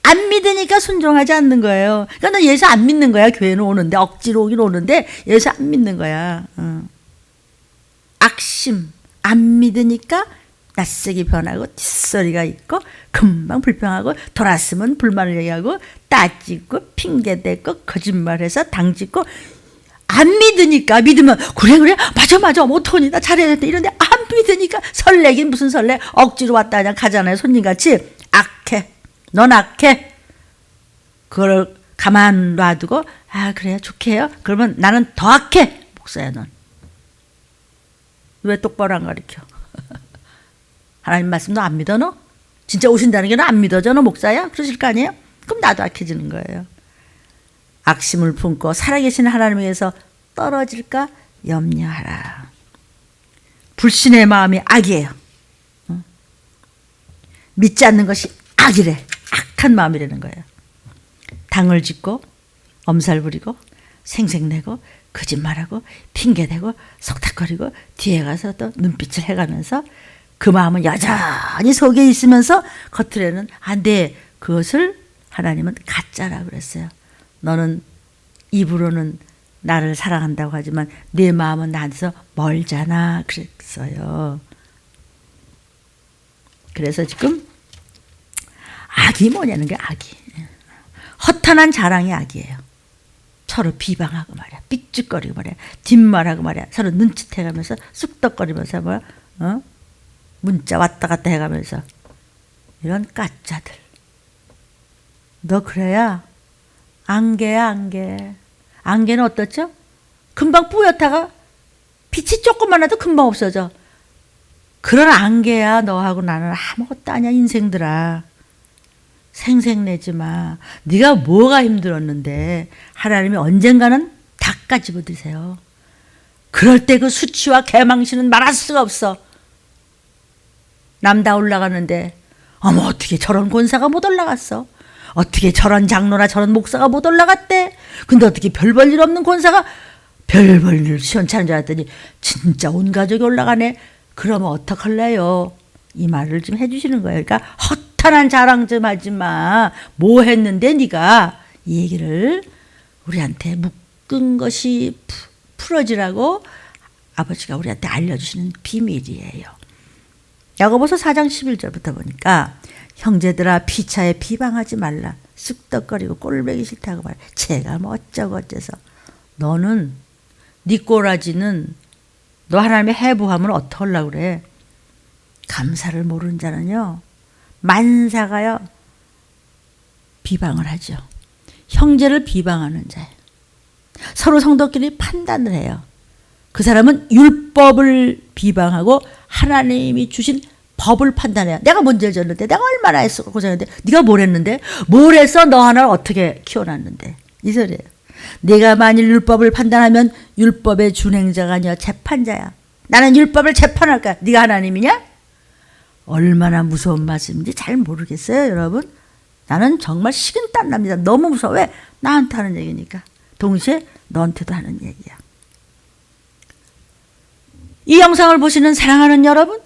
안 믿으니까 순종하지 않는 거예요. 그러니까 너 예수 안 믿는 거야. 교회는 오는데 억지로 오긴 오는데 예수 안 믿는 거야. 악심. 안 믿으니까 낯색이 변하고 뒷소리가 있고 금방 불평하고 돌았으면 불만을 얘기하고 따지고 핑계대고 거짓말해서 당짓고 안 믿으니까 믿으면 그래 맞아 어떡하니 나 잘해야 돼 이런데 안 믿으니까 설레긴 무슨 설레 억지로 왔다 그냥 가잖아요. 손님같이 악해. 넌 악해. 그걸 가만 놔두고 아 그래요 좋게 해요. 그러면 나는 더 악해. 목사야 넌. 왜 똑바로 안 가르쳐? 하나님 말씀 너 안 믿어 너? 진짜 오신다는 게 너 안 믿어져 너 목사야? 그러실 거 아니에요? 그럼 나도 악해지는 거예요. 악심을 품고 살아계신 하나님에게서 떨어질까 염려하라. 불신의 마음이 악이에요. 믿지 않는 것이 악이래. 악한 마음이라는 거예요. 당을 짓고 엄살 부리고 생색내고 거짓말하고 핑계대고 속닥거리고 뒤에 가서 또 눈빛을 해가면서 그 마음은 여전히 속에 있으면서 겉으로는 안 돼. 그것을 하나님은 가짜라 그랬어요. 너는 입으로는 나를 사랑한다고 하지만 내 마음은 나한테서 멀잖아 그랬어요. 그래서 지금 악이 뭐냐는 게 악이. 허탄한 자랑이 악이에요. 서로 비방하고 말이야. 삐죽거리고 말이야. 뒷말하고 말이야. 서로 눈짓해가면서 쑥덕거리면서 뭐야. 문자 왔다 갔다 해가면서 이런 가짜들. 너 그래야 안개야 안개. 안개는 어떻죠? 금방 뿌옇다가 빛이 조금만 나도 금방 없어져. 그런 안개야 너하고 나는 아무것도 아니야 인생들아. 생색내지 마. 네가 뭐가 힘들었는데 하나님이 언젠가는 다 까집어 드세요. 그럴 때 그 수치와 개망신은 말할 수가 없어. 남 다 올라가는데 어머 어떻게 저런 권사가 못 올라갔어. 어떻게 저런 장로나 저런 목사가 못 올라갔대. 근데 어떻게 별 볼 일 없는 권사가 별 볼 일 시원찮은 줄 알았더니 진짜 온 가족이 올라가네. 그러면 어떡할래요. 이 말을 좀 해주시는 거예요. 그러니까 허탄한 자랑 좀 하지 마. 뭐 했는데 네가 이 얘기를 우리한테 묶은 것이 풀어지라고 아버지가 우리한테 알려주시는 비밀이에요. 야고보서 4장 11절부터 보니까 형제들아 피차에 비방하지 말라. 쑥덕거리고 꼴보기 싫다고 말해. 제가 뭐 어쩌고 어째서. 너는 네 꼬라지는 너 하나님의 해부하면 어떡하려고 그래. 감사를 모르는 자는요 만사가요 비방을 하죠. 형제를 비방하는 자예요. 서로 성도끼리 판단을 해요. 그 사람은 율법을 비방하고 하나님이 주신 법을 판단해요. 내가 뭔 죄를 졌는데, 내가 얼마나 했어 고생했는데, 네가 뭘 했는데, 뭘 해서 너 하나를 어떻게 키워놨는데, 이 소리예요. 내가 만일 율법을 판단하면 율법의 준행자가 아니야 재판자야. 나는 율법을 재판할 거야. 네가 하나님이냐? 얼마나 무서운 말씀인지 잘 모르겠어요, 여러분. 나는 정말 식은땀 납니다. 너무 무서워. 왜? 나한테 하는 얘기니까. 동시에 너한테도 하는 얘기야. 이 영상을 보시는 사랑하는 여러분,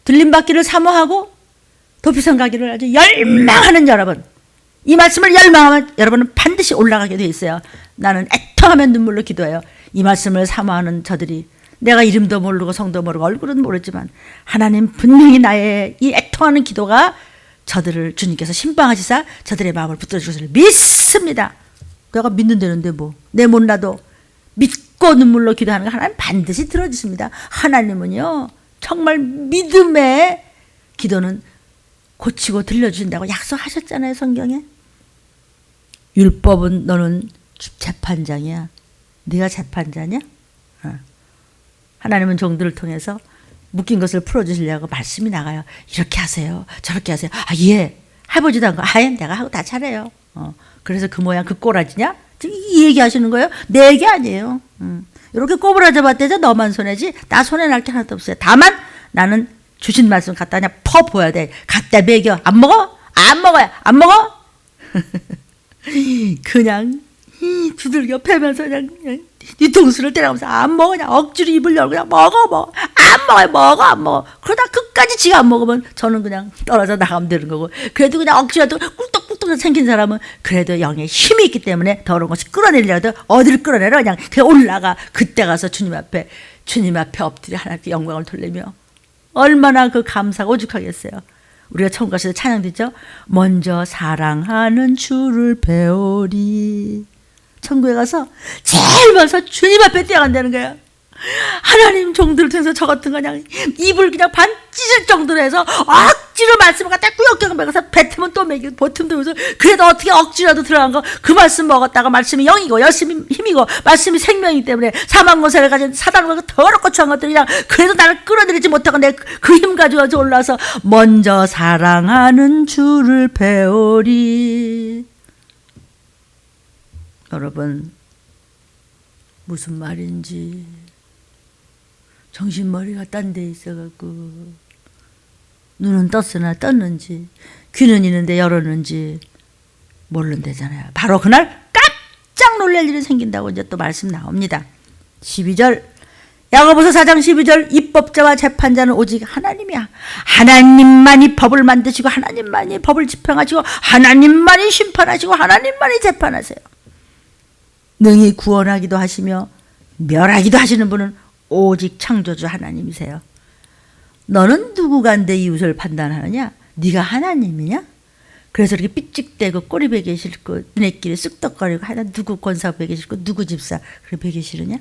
들림받기를 사모하고 도피성 가기를 아주 열망하는 여러분, 이 말씀을 열망하면 여러분은 반드시 올라가게 돼 있어요. 나는 애통하면 눈물로 기도해요. 이 말씀을 사모하는 저들이, 내가 이름도 모르고 성도 모르고 얼굴은 모르지만 하나님 분명히 나의 이 애통하는 기도가 저들을 주님께서 신방하시사 저들의 마음을 붙들어 주실 것을 믿습니다. 내가 믿는다는데 뭐, 내 못나도 믿고 눈물로 기도하는 거 하나님 반드시 들어주십니다. 하나님은요 정말 믿음의 기도는 고치고 들려주신다고 약속하셨잖아요, 성경에. 율법은 너는 재판장이야. 네가 재판자냐? 하나님은 종들을 통해서 묶인 것을 풀어주시려고 말씀이 나가요. 이렇게 하세요, 저렇게 하세요. 아, 예. 해보지도 않고, 아예 내가 하고 다 잘해요. 그래서 그 모양 그 꼬라지냐? 이 얘기 하시는 거예요? 내 얘기 아니에요. 이렇게 꼬부라져 봤대죠. 너만 손해지 나 손해 날 게 하나도 없어요. 다만 나는 주신 말씀 갖다 그냥 퍼부어야 돼. 갖다 먹여. 안 먹어? 안 먹어요. 안 먹어? 그냥 두들겨 패면서 그냥 뒤통수를 때려가면서 안 먹어. 그냥 억지로 입을 열고 그냥 먹어. 안 먹어요. 먹어. 안 먹어. 그러다 끝까지 지가 안 먹으면 저는 그냥 떨어져 나가면 되는 거고, 그래도 그냥 억지라도 꿀떡꿀떡 생긴 사람은 그래도 영에 힘이 있기 때문에 더러운 것이 끌어내려도 어디를 끌어내려 그냥 올라가. 그때 가서 주님 앞에 엎드려 하나님께 영광을 돌리며 얼마나 그 감사가 오죽하겠어요. 우리가 천국 가서 찬양 듣죠. 먼저 사랑하는 주를 배우리. 천국에 가서 제일 먼저 주님 앞에 뛰어간다는 거예요. 하나님 종들을 통해서 저 같은 거 그냥 입을 그냥 반 찢을 정도로 해서 억지로 말씀을 갖다 꾸역꾸역 먹어서 뱉으면 또 먹이고 보틈도 면서 그래도 어떻게 억지라도 들어간 거 그 말씀 먹었다가 말씀이 영이고 열심히 힘이고 말씀이 생명이기 때문에 사망고세를 가진 사단과 더럽고 추한 것들이 그냥 그래도 나를 끌어들이지 못하고 내 그 힘 가지고 올라서 먼저 사랑하는 주를 배우리. 여러분 무슨 말인지 정신머리가 딴 데 있어갖고 눈은 떴으나 떴는지 귀는 있는데 열었는지 모른다잖아요. 바로 그날 깜짝 놀랄 일이 생긴다고 이제 또 말씀 나옵니다. 12절 야고보서 4장 12절 입법자와 재판자는 오직 하나님이야. 하나님만이 법을 만드시고 하나님만이 법을 집행하시고 하나님만이 심판하시고 하나님만이 재판하세요. 능히 구원하기도 하시며 멸하기도 하시는 분은 오직 창조주 하나님이세요. 너는 누구가 내 이웃을 판단하느냐? 네가 하나님이냐? 그래서 이렇게 삐찍대고 꼬리 베기 싫고 너네끼리 쑥덕거리고 하나 누구 권사 베기 싫고 누구 집사 그렇게 베기 싫으냐?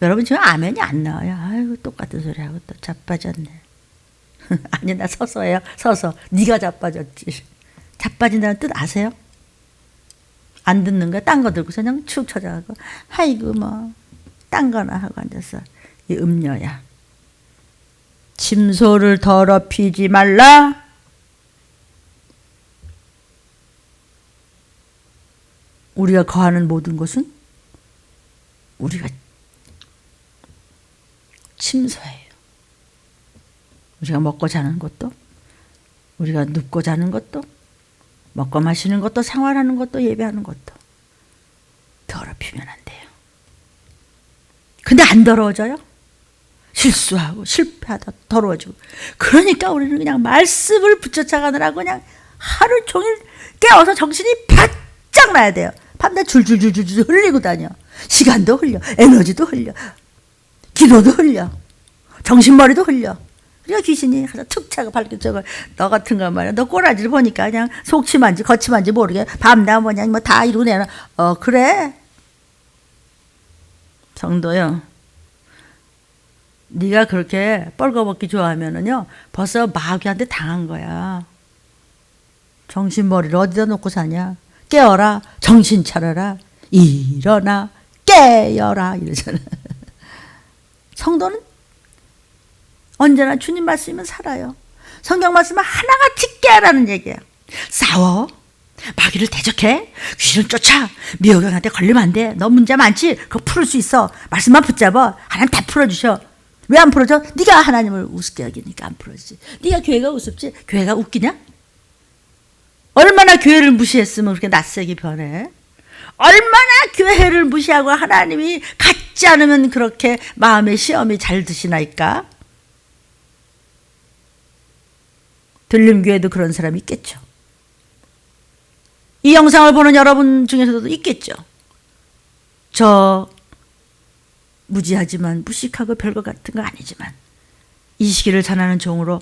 여러분 지금 아멘이 안 나와요. 아이고 똑같은 소리 하고 또 자빠졌네. 아니 나 서서예요. 서서. 네가 자빠졌지. 자빠진다는 뜻 아세요? 안 듣는 거야. 딴 거 들고서 그냥 축 쳐져가고 아이고 뭐 딴 거나 하고 앉았어. 이 음녀야. 침소를 더럽히지 말라. 우리가 거하는 모든 것은 우리가 침소예요. 우리가 먹고 자는 것도, 우리가 눕고 자는 것도, 먹고 마시는 것도, 생활하는 것도, 예배하는 것도 더럽히면 안 돼요. 근데 안 더러워져요? 실수하고 실패하다 더러워지고. 그러니까 우리는 그냥 말씀을 붙여차가느라고 그냥 하루 종일 깨워서 정신이 바짝 나야 돼요. 밤낮 줄줄줄줄 흘리고 다녀. 시간도 흘려, 에너지도 흘려, 기도도 흘려. 정신머리도 흘려. 그러니까 귀신이 가서 툭 차고 밝게 저거 너 같은 거 말이야. 너 꼬라지를 보니까 그냥 속치만지 거치만지 모르게 밤낮 뭐냐 뭐 다 이러고 내놔. 그래. 성도요. 네가 그렇게 뻘거벗기 좋아하면은요 벌써 마귀한테 당한 거야. 정신머리를 어디다 놓고 사냐. 깨어라. 정신 차려라. 일어나. 깨어라. 이러잖아. 성도는 언제나 주님 말씀이면 살아요. 성경 말씀은 하나같이 깨라는 얘기예요. 싸워. 마귀를 대적해. 귀신을 쫓아. 미호경한테 걸리면 안 돼. 너 문제 많지? 그거 풀을 수 있어. 말씀만 붙잡아. 하나님 다 풀어주셔. 왜 안 풀어줘? 네가 하나님을 우습게 여기니까 안 풀어주지. 네가 교회가 우습지? 교회가 웃기냐? 얼마나 교회를 무시했으면 그렇게 낯세게 변해? 얼마나 교회를 무시하고 하나님이 갖지 않으면 그렇게 마음의 시험이 잘 드시나이까? 들림교회도 그런 사람이 있겠죠. 이 영상을 보는 여러분 중에서도 있겠죠. 저 무지하지만 무식하고 별것 같은 거 아니지만 이 시기를 전하는 종으로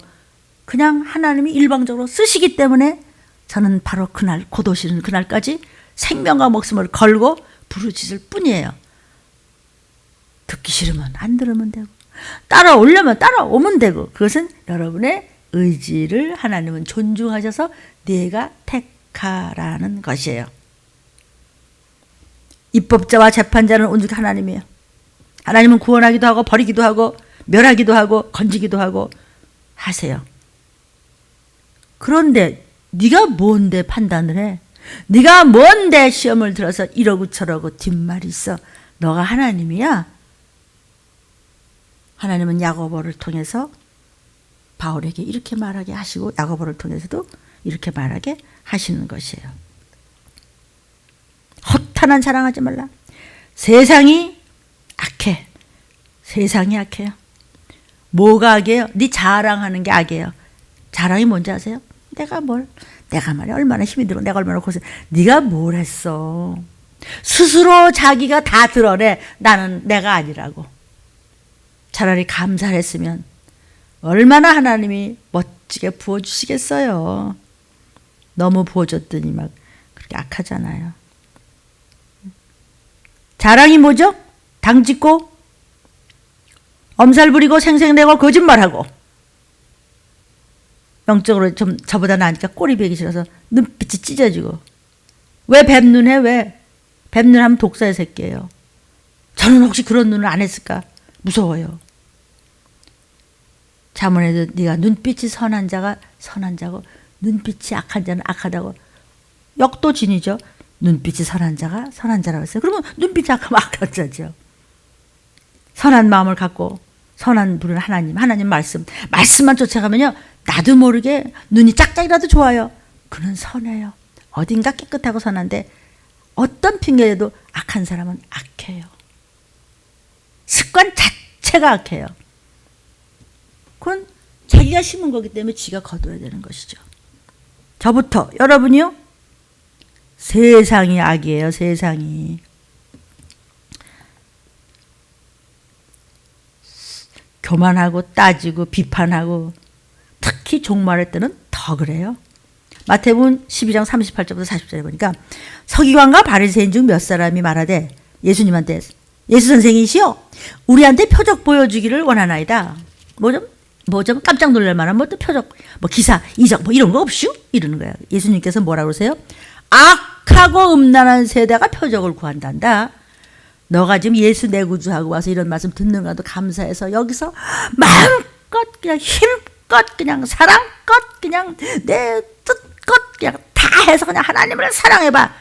그냥 하나님이 일방적으로 쓰시기 때문에 저는 바로 그날 곧 오시는 그날까지 생명과 목숨을 걸고 부르짖을 뿐이에요. 듣기 싫으면 안 들으면 되고 따라오려면 따라오면 되고 그것은 여러분의 의지를 하나님은 존중하셔서 네가 택하라는 것이에요. 입법자와 재판자는 오직 하나님이에요. 하나님은 구원하기도 하고 버리기도 하고 멸하기도 하고 건지기도 하고 하세요. 그런데 네가 뭔데 판단을 해? 네가 뭔데 시험을 들어서 이러고 저러고 뒷말이 있어? 너가 하나님이야? 하나님은 야고보를 통해서 바울에게 이렇게 말하게 하시고 야고보를 통해서도 이렇게 말하게 하시는 것이에요. 허탄한 자랑하지 말라. 세상이 악해. 세상이 악해요. 뭐가 악해요? 네 자랑하는 게 악해요. 자랑이 뭔지 아세요? 내가 말이야 얼마나 힘이 들어. 내가 얼마나 고생. 네가 뭘 했어. 스스로 자기가 다 드러내. 나는 내가 아니라고. 차라리 감사를 했으면 얼마나 하나님이 멋지게 부어주시겠어요. 너무 부어줬더니 막 그렇게 악하잖아요. 자랑이 뭐죠? 당짓고 엄살 부리고 생색내고 거짓말하고 영적으로 좀 저보다 나으니까 꼬리 베기 싫어서 눈빛이 찢어지고 왜 뱀눈해? 왜? 뱀눈 하면 독사의 새끼예요. 저는 혹시 그런 눈을 안 했을까? 무서워요. 자문에도 네가 눈빛이 선한 자가 선한 자고 눈빛이 악한 자는 악하다고 역도진이죠. 눈빛이 선한 자가 선한 자라고 했어요. 그러면 눈빛이 악하면 악한 자죠. 선한 마음을 갖고 선한 분은 하나님 말씀만 쫓아가면요. 나도 모르게 눈이 짝짝이라도 좋아요. 그는 선해요. 어딘가 깨끗하고 선한데 어떤 핑계에도 악한 사람은 악해요. 습관 자체가 악해요. 그건 자기가 심은 거기 때문에 지가 거둬야 되는 것이죠. 저부터 여러분이요. 세상이 악이에요. 세상이. 교만하고 따지고 비판하고 특히 종말의 때는 더 그래요. 마태복음 12장 38절부터 40절에 보니까 서기관과 바리새인 중 몇 사람이 말하되 예수님한테 예수 선생이시여 우리한테 표적 보여주기를 원하나이다. 뭐 좀 깜짝 놀랄 만한 뭐 또 표적 뭐 기사 이적 뭐 이런 거 없슈? 이러는 거야. 예수님께서 뭐라고 그러세요? 악하고 음란한 세대가 표적을 구한단다. 너가 지금 예수 내 구주하고 와서 이런 말씀 듣는 것도 감사해서 여기서 마음껏 그냥 힘껏 그냥 사랑껏 그냥 내 뜻껏 그냥 다 해서 그냥 하나님을 사랑해봐.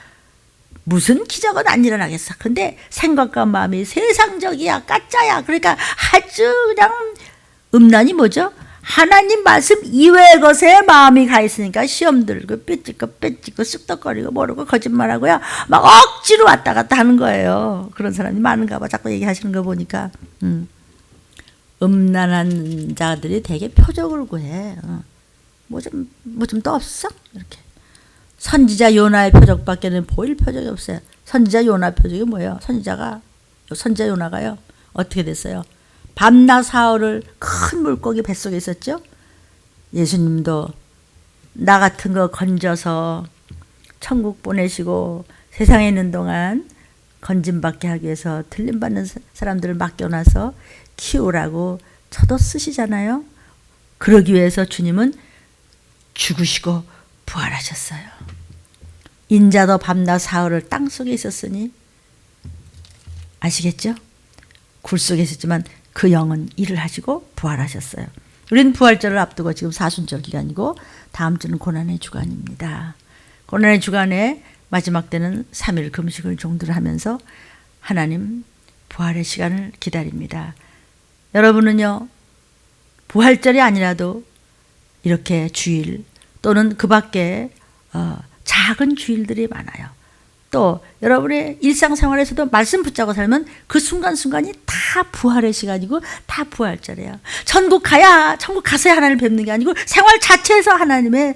무슨 기적은 안 일어나겠어. 근데 생각과 마음이 세상적이야 가짜야. 그러니까 아주 그냥 음란이 뭐죠? 하나님 말씀 이외의 것에 마음이 가 있으니까 시험 들고 삐찍고 쑥덕거리고 모르고 거짓말하고요. 막 억지로 왔다 갔다 하는 거예요. 그런 사람이 많은가 봐. 자꾸 얘기하시는 거 보니까. 음란한 자들이 되게 표적을 구해. 뭐 좀 더 없어? 이렇게. 선지자 요나의 표적밖에는 보일 표적이 없어요. 선지자 요나 표적이 뭐예요? 선지자 요나가요. 어떻게 됐어요? 밤낮 사흘을 큰 물고기 뱃속에 있었죠. 예수님도 나 같은 거 건져서 천국 보내시고 세상에 있는 동안 건짐받게 하기 위해서 틀림받는 사람들을 맡겨놔서 키우라고 저도 쓰시잖아요. 그러기 위해서 주님은 죽으시고 부활하셨어요. 인자도 밤낮 사흘을 땅속에 있었으니 아시겠죠? 굴 속에 있었지만 그 영은 일을 하시고 부활하셨어요. 우리는 부활절을 앞두고 지금 사순절 기간이고 다음 주는 고난의 주간입니다. 고난의 주간에 마지막 때는 3일 금식을 종도를 하면서 하나님 부활의 시간을 기다립니다. 여러분은요, 부활절이 아니라도 이렇게 주일 또는 그 밖에 작은 주일들이 많아요. 또 여러분의 일상생활에서도 말씀 붙잡고 살면 그 순간순간이 다 부활의 시간이고 다 부활절이에요. 천국 가서야 하나님을 뵙는 게 아니고 생활 자체에서 하나님을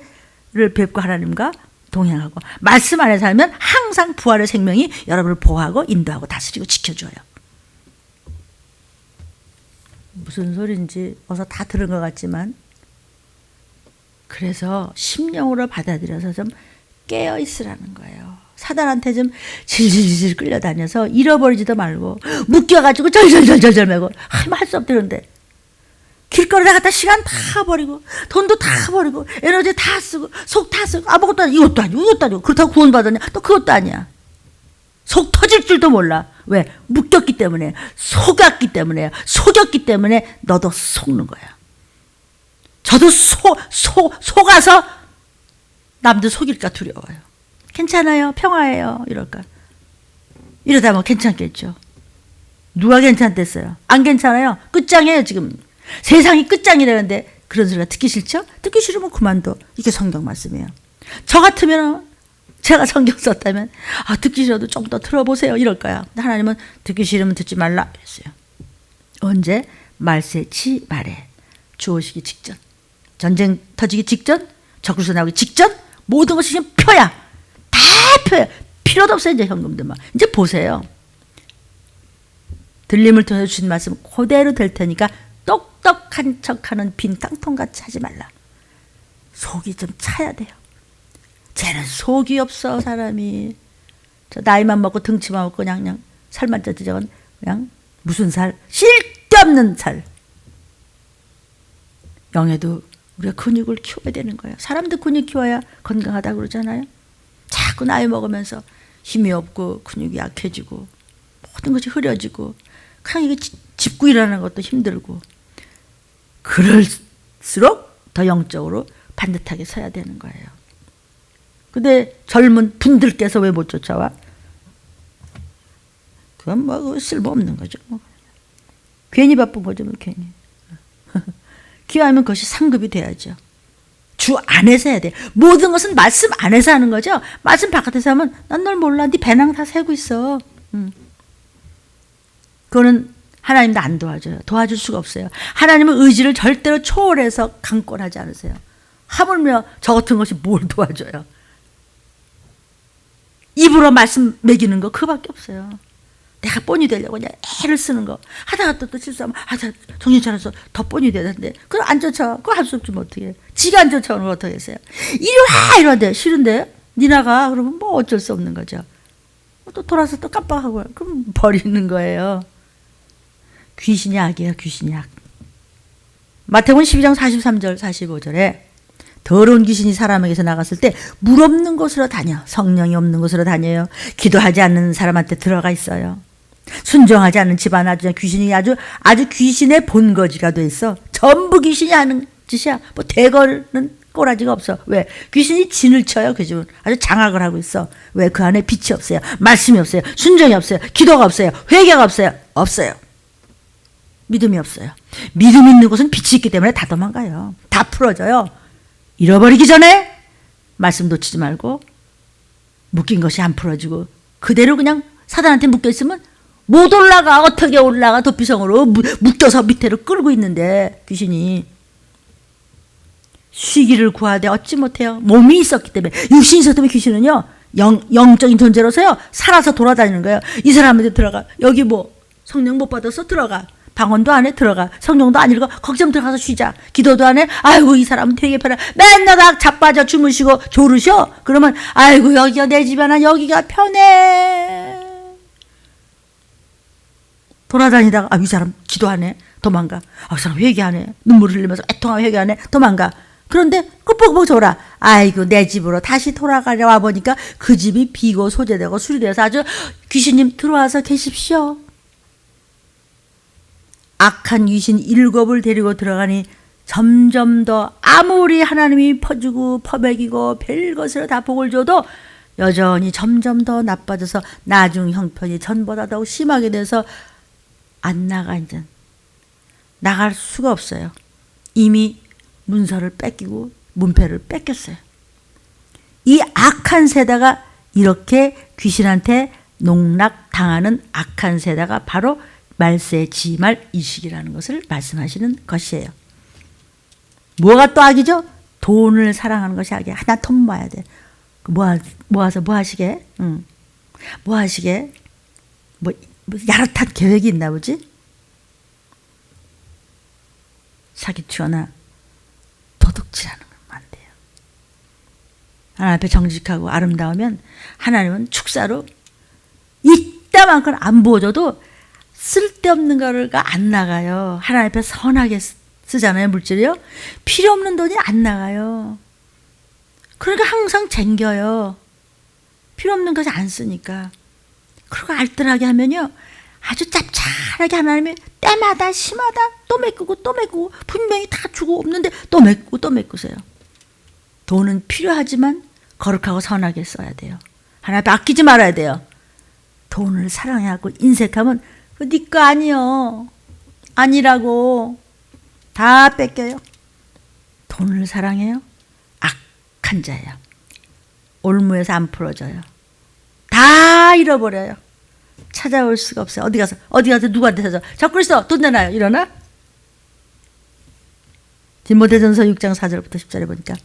뵙고 하나님과 동행하고 말씀 안에 살면 항상 부활의 생명이 여러분을 보호하고 인도하고 다스리고 지켜줘요. 무슨 소리인지 어서 다 들은 것 같지만, 그래서 심령으로 받아들여서 좀 깨어 있으라는 거예요. 사단한테 좀 질질질 끌려다녀서 잃어버리지도 말고 묶여가지고 절절절절 매고 할 수 없다는데 길거리에 갖다 시간 다 버리고 돈도 다 버리고 에너지 다 쓰고 속 다 쓰고 아무것도 아니고 이것도 아니고 이것도 아니고 그렇다고 구원받았냐? 또 그것도 아니야. 속 터질 줄도 몰라. 왜? 묶였기 때문에, 속았기 때문에, 속였기 때문에 너도 속는 거야. 저도 속아서 남들 속일까 두려워요. 괜찮아요. 평화예요. 이럴까. 이러다 뭐 괜찮겠죠. 누가 괜찮댔어요? 안 괜찮아요. 끝장이에요 지금. 세상이 끝장이라는데 그런 소리가 듣기 싫죠? 듣기 싫으면 그만둬. 이게 성경 말씀이에요. 저 같으면 제가 성경 썼다면 듣기 싫어도 좀 더 들어보세요 이럴 거야. 근데 하나님은 듣기 싫으면 듣지 말라 그랬어요. 언제? 말세치 말에 주 오시기 직전, 전쟁 터지기 직전, 적그리스도 나오기 직전 모든 것이 그냥 펴야 다 펴야 필요도 없어요. 이제 현금들만 이제 보세요. 들림을 통해서 주신 말씀 그대로 될 테니까 똑똑한 척하는 빈 깡통같이 하지 말라. 속이 좀 차야 돼요. 쟤는 속이 없어 사람이. 저 나이만 먹고 등치만 먹고 그냥 살만 쪘지 저건 그냥 무슨 살? 쓸데없는 살. 영에도 우리가 근육을 키워야 되는 거예요. 사람도 근육 키워야 건강하다고 그러잖아요. 자꾸 나이 먹으면서 힘이 없고 근육이 약해지고 모든 것이 흐려지고 그냥 이게 짚고 일하는 것도 힘들고 그럴수록 더 영적으로 반듯하게 서야 되는 거예요. 근데 젊은 분들께서 왜 못 쫓아와? 그건 뭐 쓸모없는 거죠. 괜히 바쁜 거죠. 뭐 괜히. 기회하면 그것이 상급이 돼야죠. 주 안에서 해야 돼. 모든 것은 말씀 안에서 하는 거죠. 말씀 바깥에서 하면 난 널 몰라. 네 배낭 다 세고 있어. 그거는 하나님도 안 도와줘요. 도와줄 수가 없어요. 하나님은 의지를 절대로 초월해서 강권하지 않으세요. 하물며 저 같은 것이 뭘 도와줘요. 입으로 말씀 매기는 거 그거밖에 없어요. 내가 뻔히 되려고 그냥 애를 쓰는 거 하다가 또 실수하면 정신 차려서 더 뻔히 되는데 그걸 안 쫓아와. 그거 할 수 없지 뭐 어떻게 해. 지가 안 쫓아오는 걸 어떻게 했어요. 이러는데 싫은데 니 나가 그러면 뭐 어쩔 수 없는 거죠. 또 돌아서 또 깜빡하고 그럼 버리는 거예요. 귀신이 악이에요. 귀신이 악. 마태복음 12장 43절 45절에 더러운 귀신이 사람에게서 나갔을 때 물 없는 곳으로 다녀. 성령이 없는 곳으로 다녀요. 기도하지 않는 사람한테 들어가 있어요. 순종하지 않는 집안 아주 귀신이 아주 귀신의 본거지가 돼 있어. 전부 귀신이 하는 짓이야. 뭐 대거는 꼬라지가 없어. 왜? 귀신이 진을 쳐요. 그 집은 아주 장악을 하고 있어. 왜? 그 안에 빛이 없어요. 말씀이 없어요. 순종이 없어요. 기도가 없어요. 회개가 없어요. 없어요. 믿음이 없어요. 믿음 있는 곳은 빛이 있기 때문에 다 도망가요. 다 풀어져요. 잃어버리기 전에 말씀 놓치지 말고 묶인 것이 안 풀어지고 그대로 그냥 사단한테 묶여있으면 못 올라가. 어떻게 올라가. 도피성으로 묶여서 밑으로 끌고 있는데 귀신이 쉬기를 구하되 얻지 못해요. 몸이 있었기 때문에. 육신이 있었기 때문에 귀신은요 영적인 존재로서요 살아서 돌아다니는 거예요. 이 사람한테 들어가. 여기 뭐 성령 못 받아서 들어가. 방언도 안 해. 들어가. 성경도 안 읽어. 거기 좀 들어가서 쉬자. 기도도 안 해. 아이고 이 사람은 되게 편해. 맨날 다 자빠져 주무시고 졸으셔. 그러면 아이고 여기가 내 집이야. 여기가 편해. 돌아다니다가 이 사람 기도 안 해. 도망가. 이 사람 회개 안 해. 눈물을 흘리면서 애통하고 회개 안 해. 도망가. 그런데 끄뻑끄뻑 졸아. 아이고 내 집으로 다시 돌아가려 와보니까 그 집이 비고 소재되고 수리돼서 아주 귀신님 들어와서 계십시오. 악한 귀신 7을 데리고 들어가니 점점 더 아무리 하나님이 퍼주고 퍼먹이고 별것으로 다 복을 줘도 여전히 점점 더 나빠져서 나중 형편이 전보다 더욱 심하게 돼서 안 나가. 이제 나갈 수가 없어요. 이미 문서를 뺏기고 문패를 뺏겼어요. 이 악한 세대가 이렇게 귀신한테 농락당하는 악한 세대가 바로 말세 지말 이식이라는 것을 말씀하시는 것이에요. 뭐가 또 악이죠? 돈을 사랑하는 것이 악이야. 하나 돈 모아야 돼. 모아서 뭐 하시게? 뭐 하시게? 뭐 야릇한 계획이 있나 보지? 사기치거나 도둑질하는 건 안 돼요. 하나님 앞에 정직하고 아름다우면 하나님은 축사로 이따만큼 안 부어줘도 쓸데없는 거가 안 나가요. 하나님 앞에 선하게 쓰잖아요. 물질이요. 필요 없는 돈이 안 나가요. 그러니까 항상 쟁겨요. 필요 없는 것이 안 쓰니까. 그리고 알뜰하게 하면요. 아주 짭짤하게 하나님이 때마다 시마다 또 메꾸고 또 메꾸고 분명히 다 주고 없는데 또 메꾸고 또 메꾸세요. 돈은 필요하지만 거룩하고 선하게 써야 돼요. 하나님 앞에 아끼지 말아야 돼요. 돈을 사랑해하고 인색하면 그 네 거 아니요. 아니라고. 다 뺏겨요. 돈을 사랑해요. 악한 자예요. 올무에서 안 풀어져요. 다 잃어버려요. 찾아올 수가 없어요. 어디 가서 누구한테 찾아? 자꾸 있어. 돈 내놔요. 이러나? 디모데전서 6장 4절부터 10절에 보니까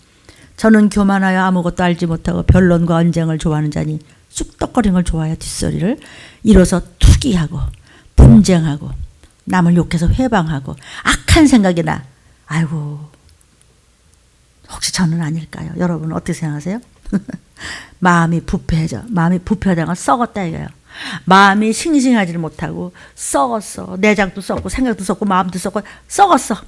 저는 교만하여 아무것도 알지 못하고 변론과 언쟁을 좋아하는 자니 쑥덕거리는 걸 좋아해요. 뒷소리를 이로써 투기하고 분쟁하고 남을 욕해서 회방하고 악한 생각이 나. 아이고 혹시 저는 아닐까요? 여러분은 어떻게 생각하세요? 마음이 부패해져. 마음이 부패하다는 건 썩었다 이거예요. 마음이 싱싱하지를 못하고 썩었어. 내장도 썩고 생각도 썩고 마음도 썩고 썩었어.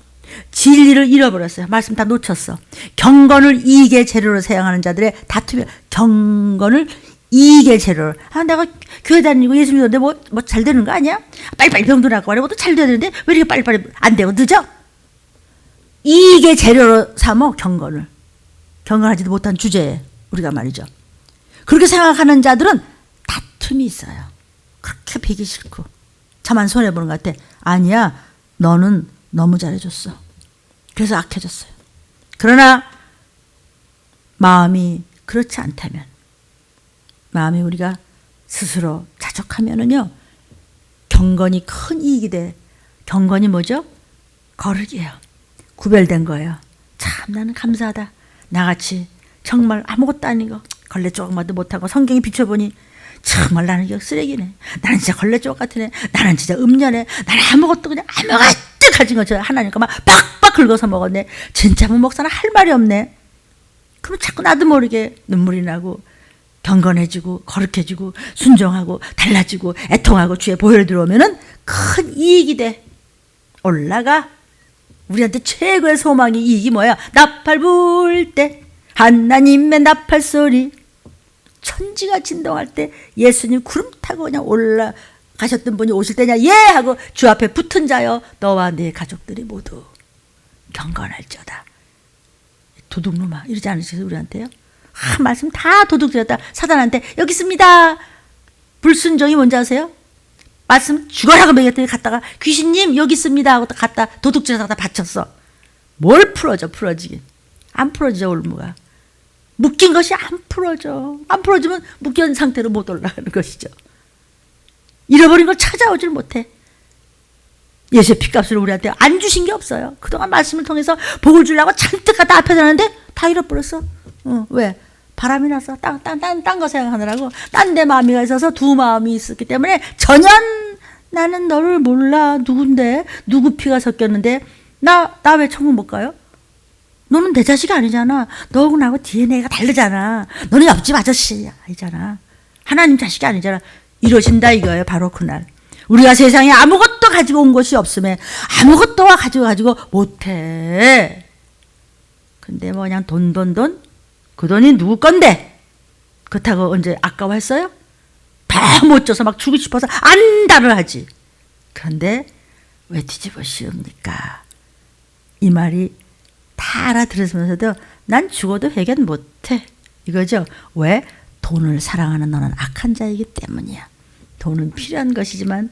진리를 잃어버렸어요. 말씀 다 놓쳤어. 경건을 이익의 재료로 사용하는 자들의 다툼이 경건을 이익의 재료로. 내가 교회 다니고 예수 믿었는데 뭐 잘 되는 거 아니야? 빨리빨리 병도 낫고 말해. 뭐도 잘 돼야 되는데 왜 이렇게 빨리빨리 안 되고 늦어? 이익의 재료로 삼어 경건을. 경건하지도 못한 주제에 우리가 말이죠. 그렇게 생각하는 자들은 다툼이 있어요. 그렇게 배기 싫고 저만 손해보는 것 같아. 아니야. 너는 너무 잘해줬어. 그래서 악해졌어요. 그러나 마음이 그렇지 않다면 마음이 우리가 스스로 자족하면은요. 경건이 큰 이익이 돼. 경건이 뭐죠? 거룩이에요. 구별된 거예요. 참 나는 감사하다. 나같이 정말 아무것도 아니고 걸레 조각만도 못하고 성경에 비춰보니 정말 나는 이거 쓰레기네. 나는 진짜 걸레 조각 같은 애. 나는 진짜 음녀네. 나는 아무것도 그냥 아무것도 가진 것처럼 하나님과 막 빡빡 긁어서 먹었네. 진짜 뭐 목사는 할 말이 없네. 그럼 자꾸 나도 모르게 눈물이 나고 경건해지고 거룩해지고 순종하고 달라지고 애통하고 주의 보혈 들어오면은 큰 이익이 돼. 올라가. 우리한테 최고의 소망이 이익이 뭐야? 나팔 불 때 하나님의 나팔 소리. 천지가 진동할 때 예수님 구름 타고 그냥 올라가셨던 분이 오실 때냐? 예! 하고 주 앞에 붙은 자여 너와 네 가족들이 모두 경건할지어다. 도둑놈아 이러지 않으시겠어요? 우리한테요? 말씀 다 도둑질했다. 사단한테 여기 있습니다. 불순종이 뭔지 아세요? 말씀 죽어라고 먹였더니 갔다가 귀신님 여기 있습니다 하고 갔다 도둑질하다 바쳤어. 뭘 풀어지긴. 안 풀어지죠. 올무가. 묶인 것이 안 풀어져. 안 풀어지면 묶인 상태로 못 올라가는 것이죠. 잃어버린 걸 찾아오질 못해. 예수의 피값을 우리한테 안 주신 게 없어요. 그동안 말씀을 통해서 복을 주려고 잔뜩 갖다 앞에 놨는데 다 잃어버렸어. 왜? 바람이 나서 딴 거 생각하느라고 딴 데 마음이 있어서 두 마음이 있었기 때문에 전혀 나는 너를 몰라. 누군데? 누구 피가 섞였는데? 나 왜 천국 못 가요? 너는 내 자식이 아니잖아. 너하고 나하고 DNA가 다르잖아. 너는 옆집 아저씨 아니잖아. 하나님 자식이 아니잖아. 이러신다 이거예요. 바로 그날. 우리가 세상에 아무것도 가지고 온 것이 없음에 아무것도 가지고 못해. 근데 뭐 그냥 돈. 그 돈이 누구 건데? 그렇다고 언제 아까워했어요? 다 못 줘서 막 주고 싶어서 안달을 하지. 그런데 왜 뒤집어 씌웁니까? 이 말이 다 알아들으면서도 난 죽어도 회개는 못해. 이거죠. 왜? 돈을 사랑하는 너는 악한 자이기 때문이야. 돈은 필요한 것이지만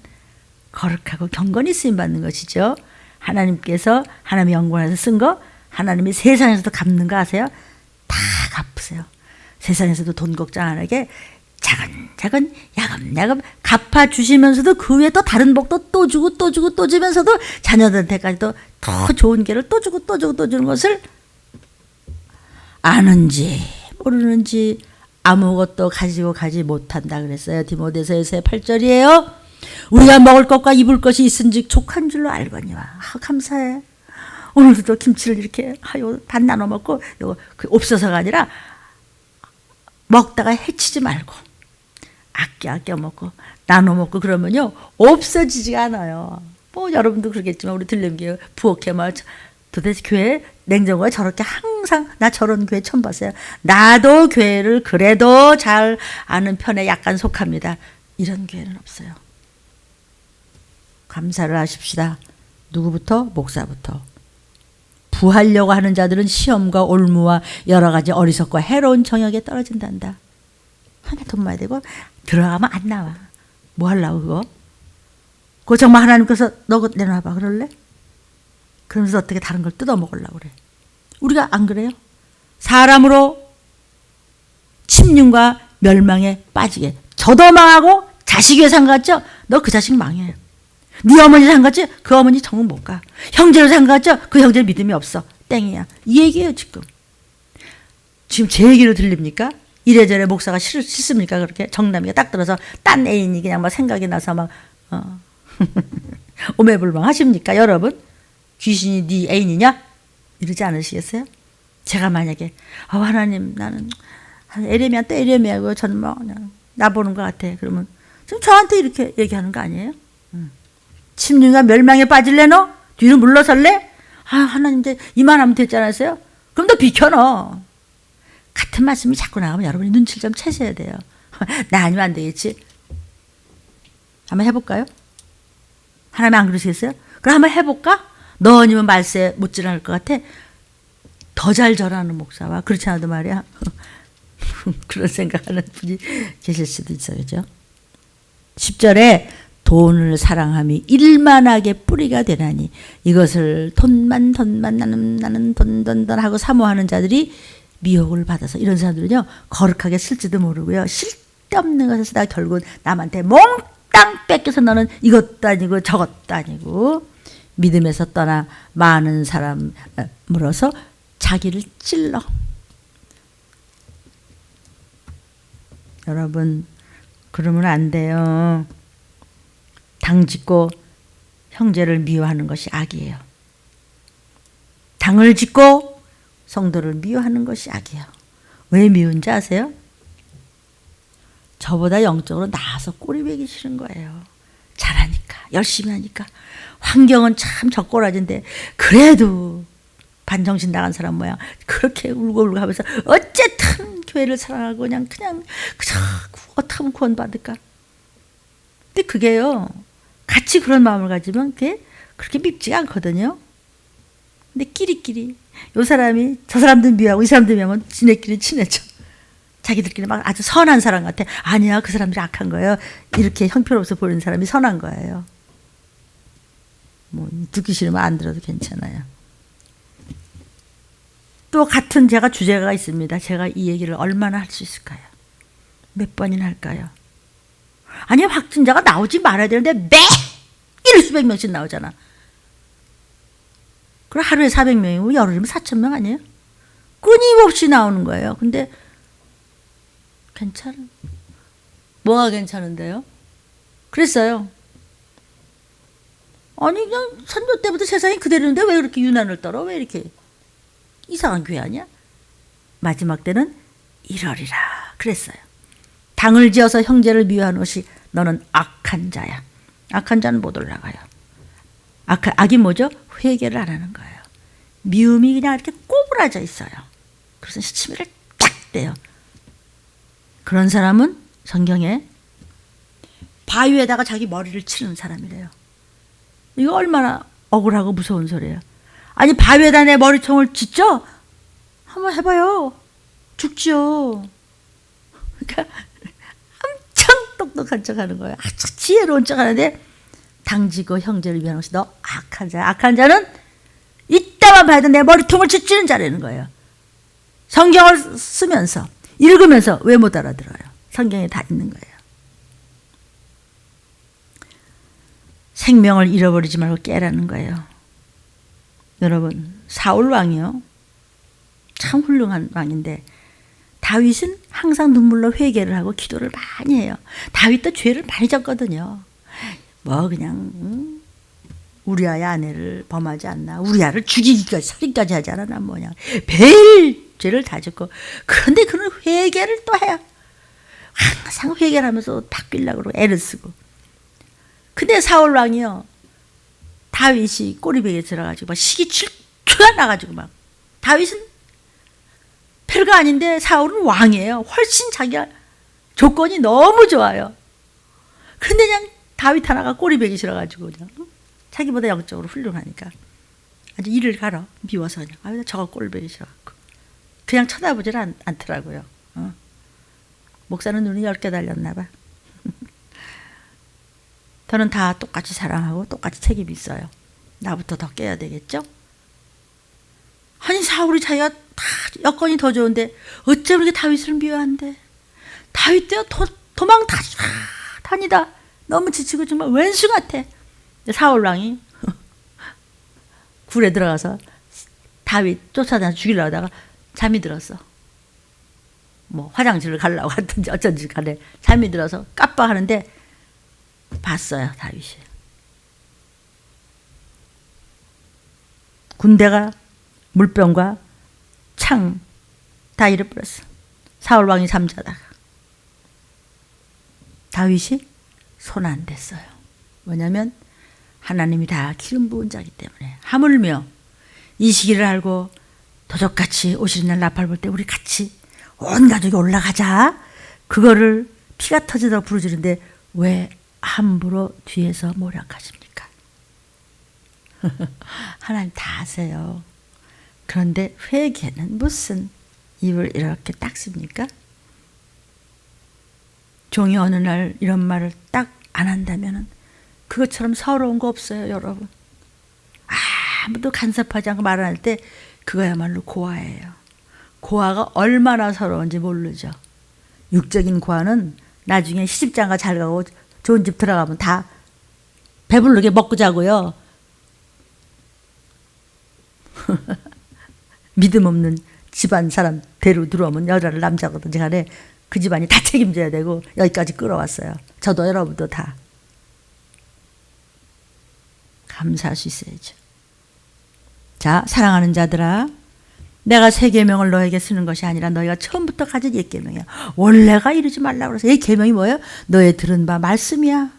거룩하고 경건히 쓰임받는 것이죠. 하나님께서 하나님의 영광에서 쓴 거 하나님이 세상에서도 갚는 거 아세요? 다 갚으세요. 세상에서도 돈 걱정 안 하게 차근차근 야금야금 갚아주시면서도 그 외에 또 다른 복도 또 주면서도 자녀들한테까지도 더 좋은 기회를 또 주고 주는 것을 아는지 모르는지 아무것도 가지고 가지 못한다 그랬어요. 디모데서에서의 8절이에요. 우리가 먹을 것과 입을 것이 있은즉 족한 줄로 알거니와. 감사해. 오늘도 또 김치를 이렇게 반 나눠 먹고 없어서가 아니라 먹다가 해치지 말고 아껴 먹고 나눠 먹고 그러면요 없어지지가 않아요. 뭐 여러분도 그러겠지만 우리 들림교회 부엌에 뭐 도대체 교회 냉장고에 저렇게 항상 나 저런 교회 처음 봤어요. 나도 교회를 그래도 잘 아는 편에 약간 속합니다. 이런 교회는 없어요. 감사를 하십시다. 누구부터? 목사부터. 부하려고 하는 자들은 시험과 올무와 여러 가지 어리석과 해로운 정역에 떨어진단다. 하나 돈 많이 되고 들어가면 안 나와. 뭐 하려고 그거? 그거 정말 하나님께서 너 내놔봐 그럴래? 그러면서 어떻게 다른 걸 뜯어먹으려고 그래. 우리가 안 그래요? 사람으로 침륜과 멸망에 빠지게. 저도 망하고 자식이 왜 상관없죠? 너 그 자식 망해. 네 어머니 상관없지? 그 어머니 정말 못 가. 형제로 상관없죠? 그 형제 믿음이 없어. 땡이야. 이 얘기예요 지금. 지금 제 얘기로 들립니까? 이래저래 목사가 싫습니까? 그렇게 정남이가 딱 들어서 딴 애인이 그냥 막 생각이 나서 막 오매불망 하십니까 여러분? 귀신이 네 애인이냐? 이러지 않으시겠어요? 제가 만약에 하나님 나는 에레미야 또 에레미야고 저는 뭐 그냥 나 보는 것 같아. 그러면 지금 저한테 이렇게 얘기하는 거 아니에요? 침륜과 멸망에 빠질래 너? 뒤로 물러설래? 하나님 이제 이만하면 됐지 않았어요? 그럼 너 비켜 너. 같은 말씀이 자꾸 나가면 여러분이 눈치를 좀 채셔야 돼요. 나 아니면 안 되겠지? 한번 해볼까요? 하나님 안 그러시겠어요? 그럼 한번 해볼까? 너 아니면 말세 못 지나갈 것 같아? 더 잘 절하는 목사와 그렇지 않아도 말이야. 그런 생각하는 분이 계실 수도 있어요. 그죠? 10절에 돈을 사랑함이 일만하게 뿌리가 되나니 이것을 돈만 나는 돈 하고 사모하는 자들이 미혹을 받아서 이런 사람들은요 거룩하게 쓸지도 모르고요 쓸데없는 것을 쓰다가 결국은 남한테 몽땅 뺏겨서 너는 이것도 아니고 저것도 아니고 믿음에서 떠나 많은 사람으로서 자기를 찔러. 여러분 그러면 안 돼요. 당 짓고 형제를 미워하는 것이 악이에요. 당을 짓고 성도를 미워하는 것이 악이에요. 왜 미운지 아세요? 저보다 영적으로 나아서 꼬리배기 싫은 거예요. 잘하니까 열심히 하니까 환경은 참 적고라진데 그래도 반정신 나간 사람 모양 그렇게 울고 하면서 어쨌든 교회를 사랑하고 그냥 어떻게 하면 구원받을까? 근데 그게요 같이 그런 마음을 가지면 그게 그렇게 밉지가 않거든요. 근데 끼리끼리 요 사람이 저 사람들 미워하고 이 사람들 미워하면 지네끼리 친해져. 자기들끼리 막 아주 선한 사람 같아. 아니야 그 사람들이 악한 거예요. 이렇게 형편없어 보이는 사람이 선한 거예요. 뭐 듣기 싫으면 안 들어도 괜찮아요. 또 같은 제가 주제가 있습니다. 제가 이 얘기를 얼마나 할 수 있을까요? 몇 번이나 할까요? 아니 확진자가 나오지 말아야 되는데 매일 수백 명씩 나오잖아. 그럼 하루에 400명이고 열흘이면 4,000명 아니에요? 끊임없이 나오는 거예요. 근데 괜찮아. 뭐가 괜찮은데요? 그랬어요. 아니 그냥 선조 때부터 세상이 그대로인데 왜 그렇게 유난을 떨어? 왜 이렇게 이상한 교회하냐? 마지막 때는 이러리라 그랬어요. 당을 지어서 형제를 미워하는 것이 너는 악한 자야. 악한 자는 못 올라가요. 악이 뭐죠? 회개를 안 하는 거예요. 미움이 그냥 이렇게 꼬부라져 있어요. 그래서 시치미를 딱 떼요. 그런 사람은 성경에 바위에다가 자기 머리를 치는 사람이래요. 이거 얼마나 억울하고 무서운 소리예요. 아니 바위에다 내 머리통을 짓죠? 한번 해봐요. 죽지요. 그러니까 엄청 똑똑한 척하는 거예요. 아주 지혜로운 척하는데 당지고 형제를 위하는 것이 너 악한 자야. 악한 자는 이따만 봐도 내 머리통을 짓지는 자라는 거예요. 성경을 쓰면서 읽으면서 왜 못 알아들어요? 성경에 다 있는 거예요. 생명을 잃어버리지 말고 깨라는 거예요. 여러분 사울 왕이요. 참 훌륭한 왕인데 다윗은 항상 눈물로 회개를 하고 기도를 많이 해요. 다윗도 죄를 많이 졌거든요. 뭐 그냥 우리아의 아내를 범하지 않나. 우리아를 죽이기까지 살인까지 하지 않았나 뭐냐. 매일 죄를 다 짓고 그런데 그는 회개를 또 해요. 항상 회개를 하면서 바뀌려고 그러고 애를 쓰고. 근데 사울 왕이요. 다윗이 꼬리배기에 들어가지고 막 시기 질투가 나가지고 막 다윗은 별거 아닌데 사울은 왕이에요. 훨씬 자기가 조건이 너무 좋아요. 근데 그냥 다윗 하나가 꼬리배기 싫어가지고 그냥 자기보다 영적으로 훌륭하니까 아주 이를 갈아 미워서 그냥 저거 꼬리배기 싫어갖고 그냥 쳐다보질 않더라고요. 목사는 눈이 10개 달렸나 봐. 저는 다 똑같이 사랑하고 똑같이 책임이 있어요. 나부터 더 깨야 되겠죠? 아니 사울이 자기가 다 여건이 더 좋은데 어쩜 이렇게 다윗을 미워한대. 다윗 때요 도망 다니다 너무 지치고 정말 왼수 같아. 사울 왕이 굴에 들어가서 다윗 쫓아다녀 죽이려고 하다가 잠이 들었어. 뭐 화장실을 가려고 하든지 어쩐지 간에 잠이 들어서 깜빡하는데 봤어요. 다윗이. 군대가 물병과 창 다 잃어버렸어. 사울 왕이 잠자다가. 다윗이 손 안 댔어요. 뭐냐면 하나님이 다 기름 부은 자기 때문에. 하물며 이 시기를 알고 도적같이 오시는 날 나팔 불 때 우리 같이 온 가족이 올라가자. 그거를 피가 터지도록 부르짖는데 왜 함부로 뒤에서 모략하십니까? 하나님 다 아세요. 그런데 회개는 무슨 입을 이렇게 닦습니까? 종이 어느 날 이런 말을 딱 안 한다면 그것처럼 서러운 거 없어요, 여러분. 아무도 간섭하지 않고 말 안 할 때 그거야말로 고아예요. 고아가 얼마나 서러운지 모르죠. 육적인 고아는 나중에 시집장가 잘 가고 좋은 집 들어가면 다 배부르게 먹고 자고요. 믿음 없는 집안 사람 데리고 들어오면 여자를 남자거든지 간에 그 집안이 다 책임져야 되고 여기까지 끌어왔어요. 저도 여러분도 다. 감사할 수 있어야죠. 자, 사랑하는 자들아, 내가 새 계명을 너에게 쓰는 것이 아니라 너희가 처음부터 가진 옛 계명이야. 원래가 이러지 말라고 그래서 옛 계명이 뭐예요? 너의 들은 바 말씀이야.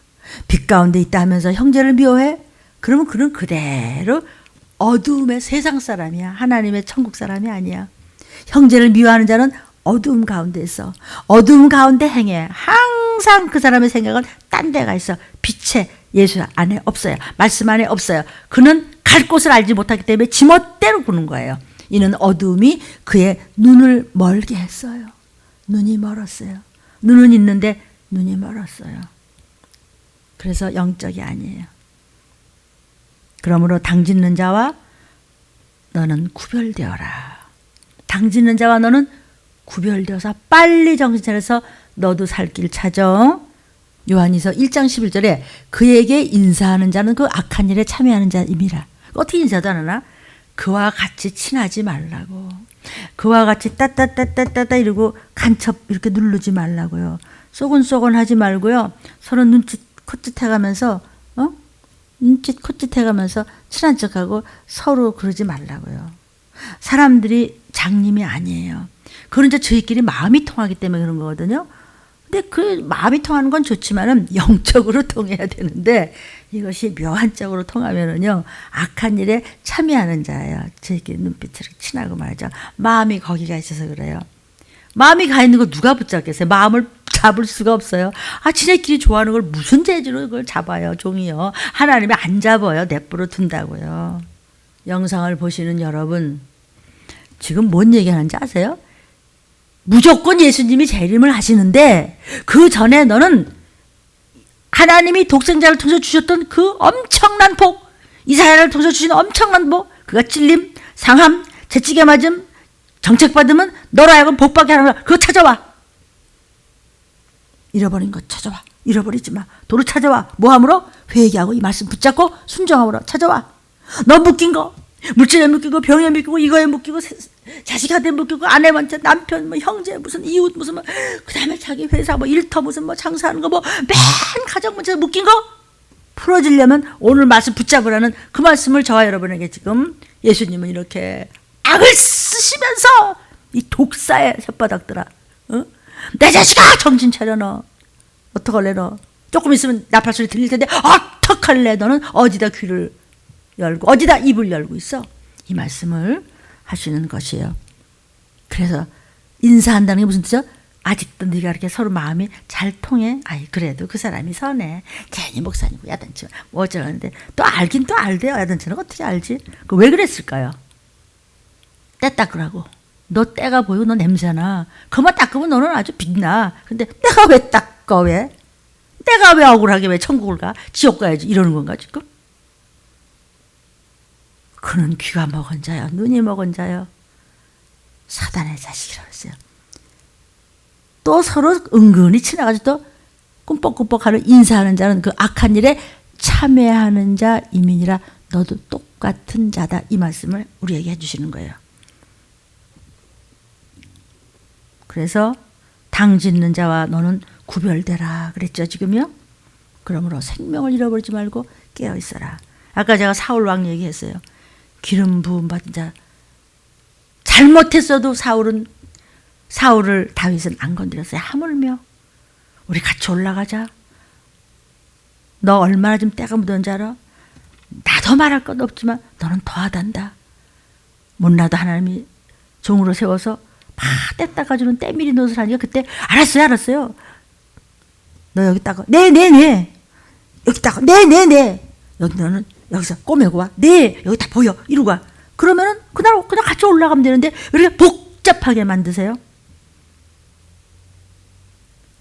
빛 가운데 있다 하면서 형제를 미워해? 그러면 그는 그대로 어두움의 세상 사람이야. 하나님의 천국 사람이 아니야. 형제를 미워하는 자는 어두움 가운데 있어. 어두움 가운데 행해. 항상 그 사람의 생각은 딴 데가 있어. 빛에 예수 안에 없어요. 말씀 안에 없어요. 그는 갈 곳을 알지 못하기 때문에 지멋대로 구는 거예요. 이는 어두움이 그의 눈을 멀게 했어요. 눈이 멀었어요. 눈은 있는데 눈이 멀었어요. 그래서 영적이 아니에요. 그러므로 당짓는 자와 너는 구별되어라. 당짓는 자와 너는 구별되어서 빨리 정신 차려서 너도 살 길 찾아. 요한이서 1장 11절에 그에게 인사하는 자는 그 악한 일에 참여하는 자임이라. 어떻게 인사도 안 하나? 그와 같이 친하지 말라고. 그와 같이 따따따따따 이러고 간첩 이렇게 누르지 말라고요. 쏘곤쏘곤 하지 말고요. 서로 눈짓 콧짓 해가면서 눈짓 콧짓 해가면서 친한 척하고 서로 그러지 말라고요. 사람들이 장님이 아니에요. 그건 이제 저희끼리 마음이 통하기 때문에 그런 거거든요. 근데 그 마음이 통하는 건 좋지만은 영적으로 통해야 되는데 이것이 묘한 쪽으로 통하면은요 악한 일에 참여하는 자예요. 저희끼리 눈빛으로 친하고 말이죠. 마음이 거기가 있어서 그래요. 마음이 가 있는 거 누가 붙잡겠어요? 마음을 잡을 수가 없어요. 지네끼리 좋아하는 걸 무슨 재주로 그걸 잡아요, 종이요. 하나님이 안 잡아요. 내버려 둔다고요. 영상을 보시는 여러분, 지금 뭔 얘기하는지 아세요? 무조건 예수님이 재림을 하시는데 그 전에 너는 하나님이 독생자를 통해서 주셨던 그 엄청난 복, 이사야를 통해서 주신 엄청난 복, 그가 찔림, 상함, 채찍에 맞음, 정책받으면 너로 하여금 복받게 하는 거야. 그거 찾아와. 잃어버린 것 찾아와. 잃어버리지 마. 도로 찾아와. 뭐함으로? 회개하고 이 말씀 붙잡고 순종함으로 찾아와. 너 묶인 거, 물질에 묶이고 병에 묶이고 이거에 묶이고 자식한테 묶이고 아내한테 남편 뭐 형제 무슨 이웃 무슨 뭐 그다음에 자기 회사 뭐 일터 무슨 뭐 장사하는 거 뭐 맨 가정 문제에 묶인 거 풀어지려면 오늘 말씀 붙잡으라는 그 말씀을 저와 여러분에게 지금 예수님은 이렇게 악을 쓰시면서 이 독사의 혓바닥들아, 내 자식아 정신 차려. 너 어떡할래? 너 조금 있으면 나팔 소리 들릴 텐데 어떡할래? 너는 어디다 귀를 열고 어디다 입을 열고 있어? 이 말씀을 하시는 것이에요. 그래서 인사한다는 게 무슨 뜻이죠? 아직도 네가 이렇게 서로 마음이 잘 통해. 그래도 그 사람이 선해. 괜히 목사님고 야단치 뭐 어쩌는데 또 알긴 또 알대요. 야단치는 어떻게 알지? 그 왜 그랬을까요? 때 닦으라고. 너 때가 보이고 너 냄새나. 그만 닦으면 너는 아주 빛나. 근데 내가 왜 닦아? 왜? 내가 왜 억울하게 왜 천국을 가? 지옥 가야지. 이러는 건가 지금? 그는 귀가 먹은 자요. 눈이 먹은 자요. 사단의 자식이라고 했어요. 또 서로 은근히 친해가지고 또 꿈뻑꿈뻑하는 인사하는 자는 그 악한 일에 참여하는 자 이민이라 너도 똑같은 자다. 이 말씀을 우리에게 해주시는 거예요. 그래서 당 짓는 자와 너는 구별되라 그랬죠 지금요. 그러므로 생명을 잃어버리지 말고 깨어 있어라. 아까 제가 사울 왕 얘기했어요. 기름 부음 받은 자. 잘못했어도 사울을 다윗은 안 건드렸어요. 하물며 우리 같이 올라가자. 너 얼마나 좀 때가 묻었는지 알아? 나도 말할 것 없지만 너는 더하단다. 못나도 하나님이 종으로 세워서 막 때 닦아주는 때밀이 노릇을 하니까 그때 알았어요. 너 여기 닦아. 네. 여기 닦아. 네. 여기 너는 여기서 꼬매고 와. 네. 여기 다 보여. 이러고 와. 그러면은 그냥 같이 올라가면 되는데 왜 이렇게 복잡하게 만드세요?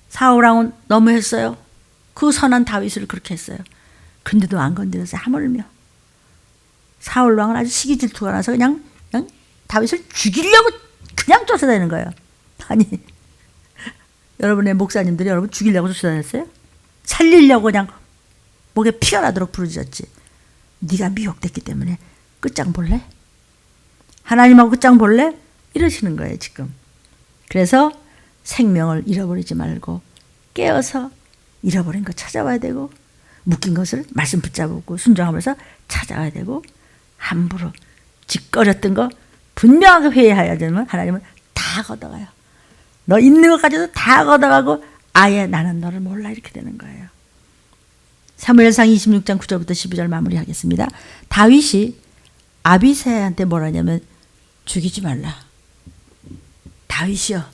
사울왕은 너무했어요. 그 선한 다윗을 그렇게 했어요. 근데도 안 건드렸어요. 하물며 사울왕은 아주 시기 질투가 나서 그냥 다윗을 죽이려고 그냥 쫓아다니는 거예요. 아니 여러분의 목사님들이 여러분 죽이려고 쫓아다녔어요? 살리려고 그냥 목에 피가 나도록 부르짖었지. 네가 미혹됐기 때문에 끝장 볼래? 하나님하고 끝장 볼래? 이러시는 거예요 지금. 그래서 생명을 잃어버리지 말고 깨어서 잃어버린 거 찾아와야 되고 묶인 것을 말씀 붙잡고 순종하면서 찾아와야 되고 함부로 짓거렸던 거 분명하게 회개해야 되면 하나님은 다 걷어가요. 너 있는 것까지도 다 걷어가고 아예 나는 너를 몰라 이렇게 되는 거예요. 사무엘상 26장 9절부터 12절 마무리하겠습니다. 다윗이 아비새한테 뭐라냐면 죽이지 말라. 다윗이요.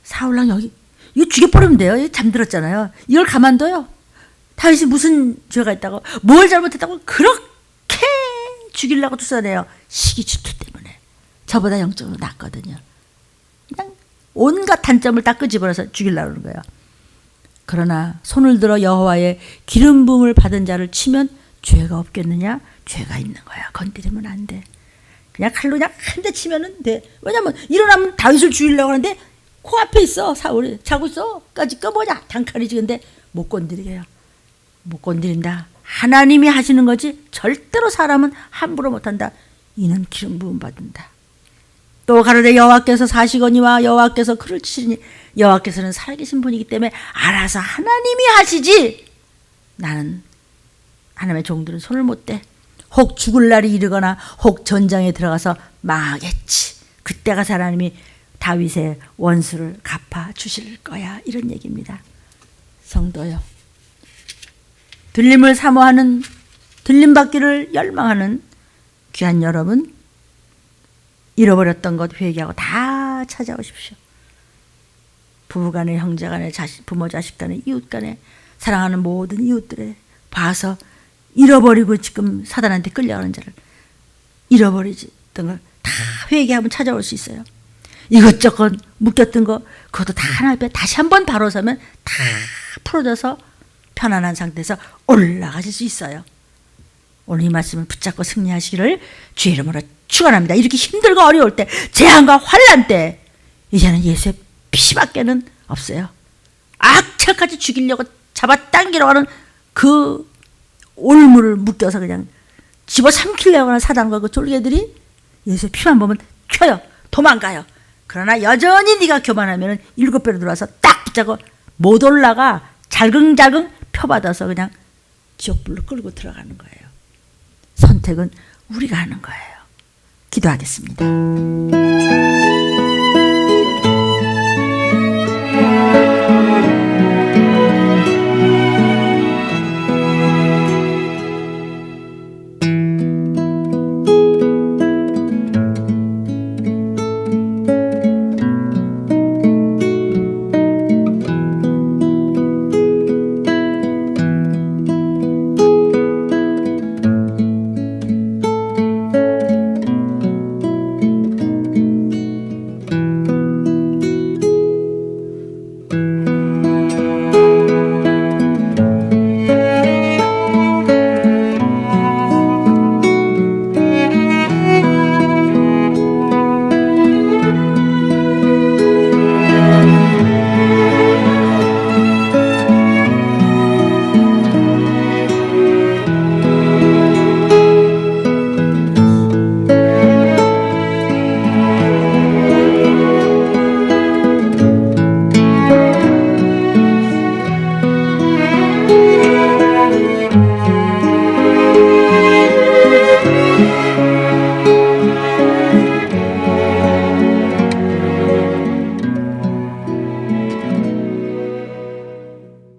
사울랑 여기 이거 죽여버리면 돼요. 이거 잠들었잖아요. 이걸 가만둬요. 다윗이 무슨 죄가 있다고 뭘 잘못했다고 그렇게 죽이려고 쫓아내요. 시기 질투 때문에. 저보다 영적으로 낫거든요. 그냥 온갖 단점을 다 끄집어내서 죽이려고 하는 거예요. 그러나 손을 들어 여호와의 기름 부음을 받은 자를 치면 죄가 없겠느냐? 죄가 있는 거야. 건드리면 안 돼. 그냥 칼로 그냥 한 대 치면은 돼. 왜냐면 일어나면 다윗을 죽이려고 하는데 코앞에 있어. 사울이 자고 있어. 까지 꺼보자. 단칼이지. 근데 못 건드리게요. 못 건드린다. 하나님이 하시는 거지 절대로 사람은 함부로 못한다. 이는 기름 부음 받는다. 또 가로되 여호와께서 사시거니와 여호와께서 그를 치시니 여호와께서는 살아계신 분이기 때문에 알아서 하나님이 하시지 나는 하나님의 종들은 손을 못 대. 혹 죽을 날이 이르거나 혹 전장에 들어가서 망하겠지. 그때 가서 하나님이 다윗의 원수를 갚아 주실 거야. 이런 얘기입니다. 성도요, 들림을 사모하는, 들림 받기를 열망하는 귀한 여러분, 잃어버렸던 것 회개하고 다 찾아오십시오. 부부간에, 형제간에, 부모 자식간에, 이웃간에, 사랑하는 모든 이웃들에 봐서 잃어버리고 지금 사단한테 끌려가는 자를, 잃어버리던 걸 다 회개하면 찾아올 수 있어요. 이것저것 묶였던 거 그것도 다 하나 앞에 다시 한번 바로 서면 다 풀어져서 편안한 상태에서 올라가실 수 있어요. 오늘 이 말씀을 붙잡고 승리하시기를 주의 이름으로 축원합니다. 이렇게 힘들고 어려울 때, 재앙과 환난 때 이제는 예수의 피밖에는 없어요. 악착같이 죽이려고 잡아당기려고 하는 그 올무를 묶여서 그냥 집어삼키려고 하는 사단과 그 졸개들이 예수의 피만 보면 켜요. 도망가요. 그러나 여전히 네가 교만하면 7배로 들어와서 딱 붙잡고 못 올라가 잘근잘근 펴받아서 그냥 지옥불로 끌고 들어가는 거예요. 선택은 우리가 하는 거예요. 기도하겠습니다.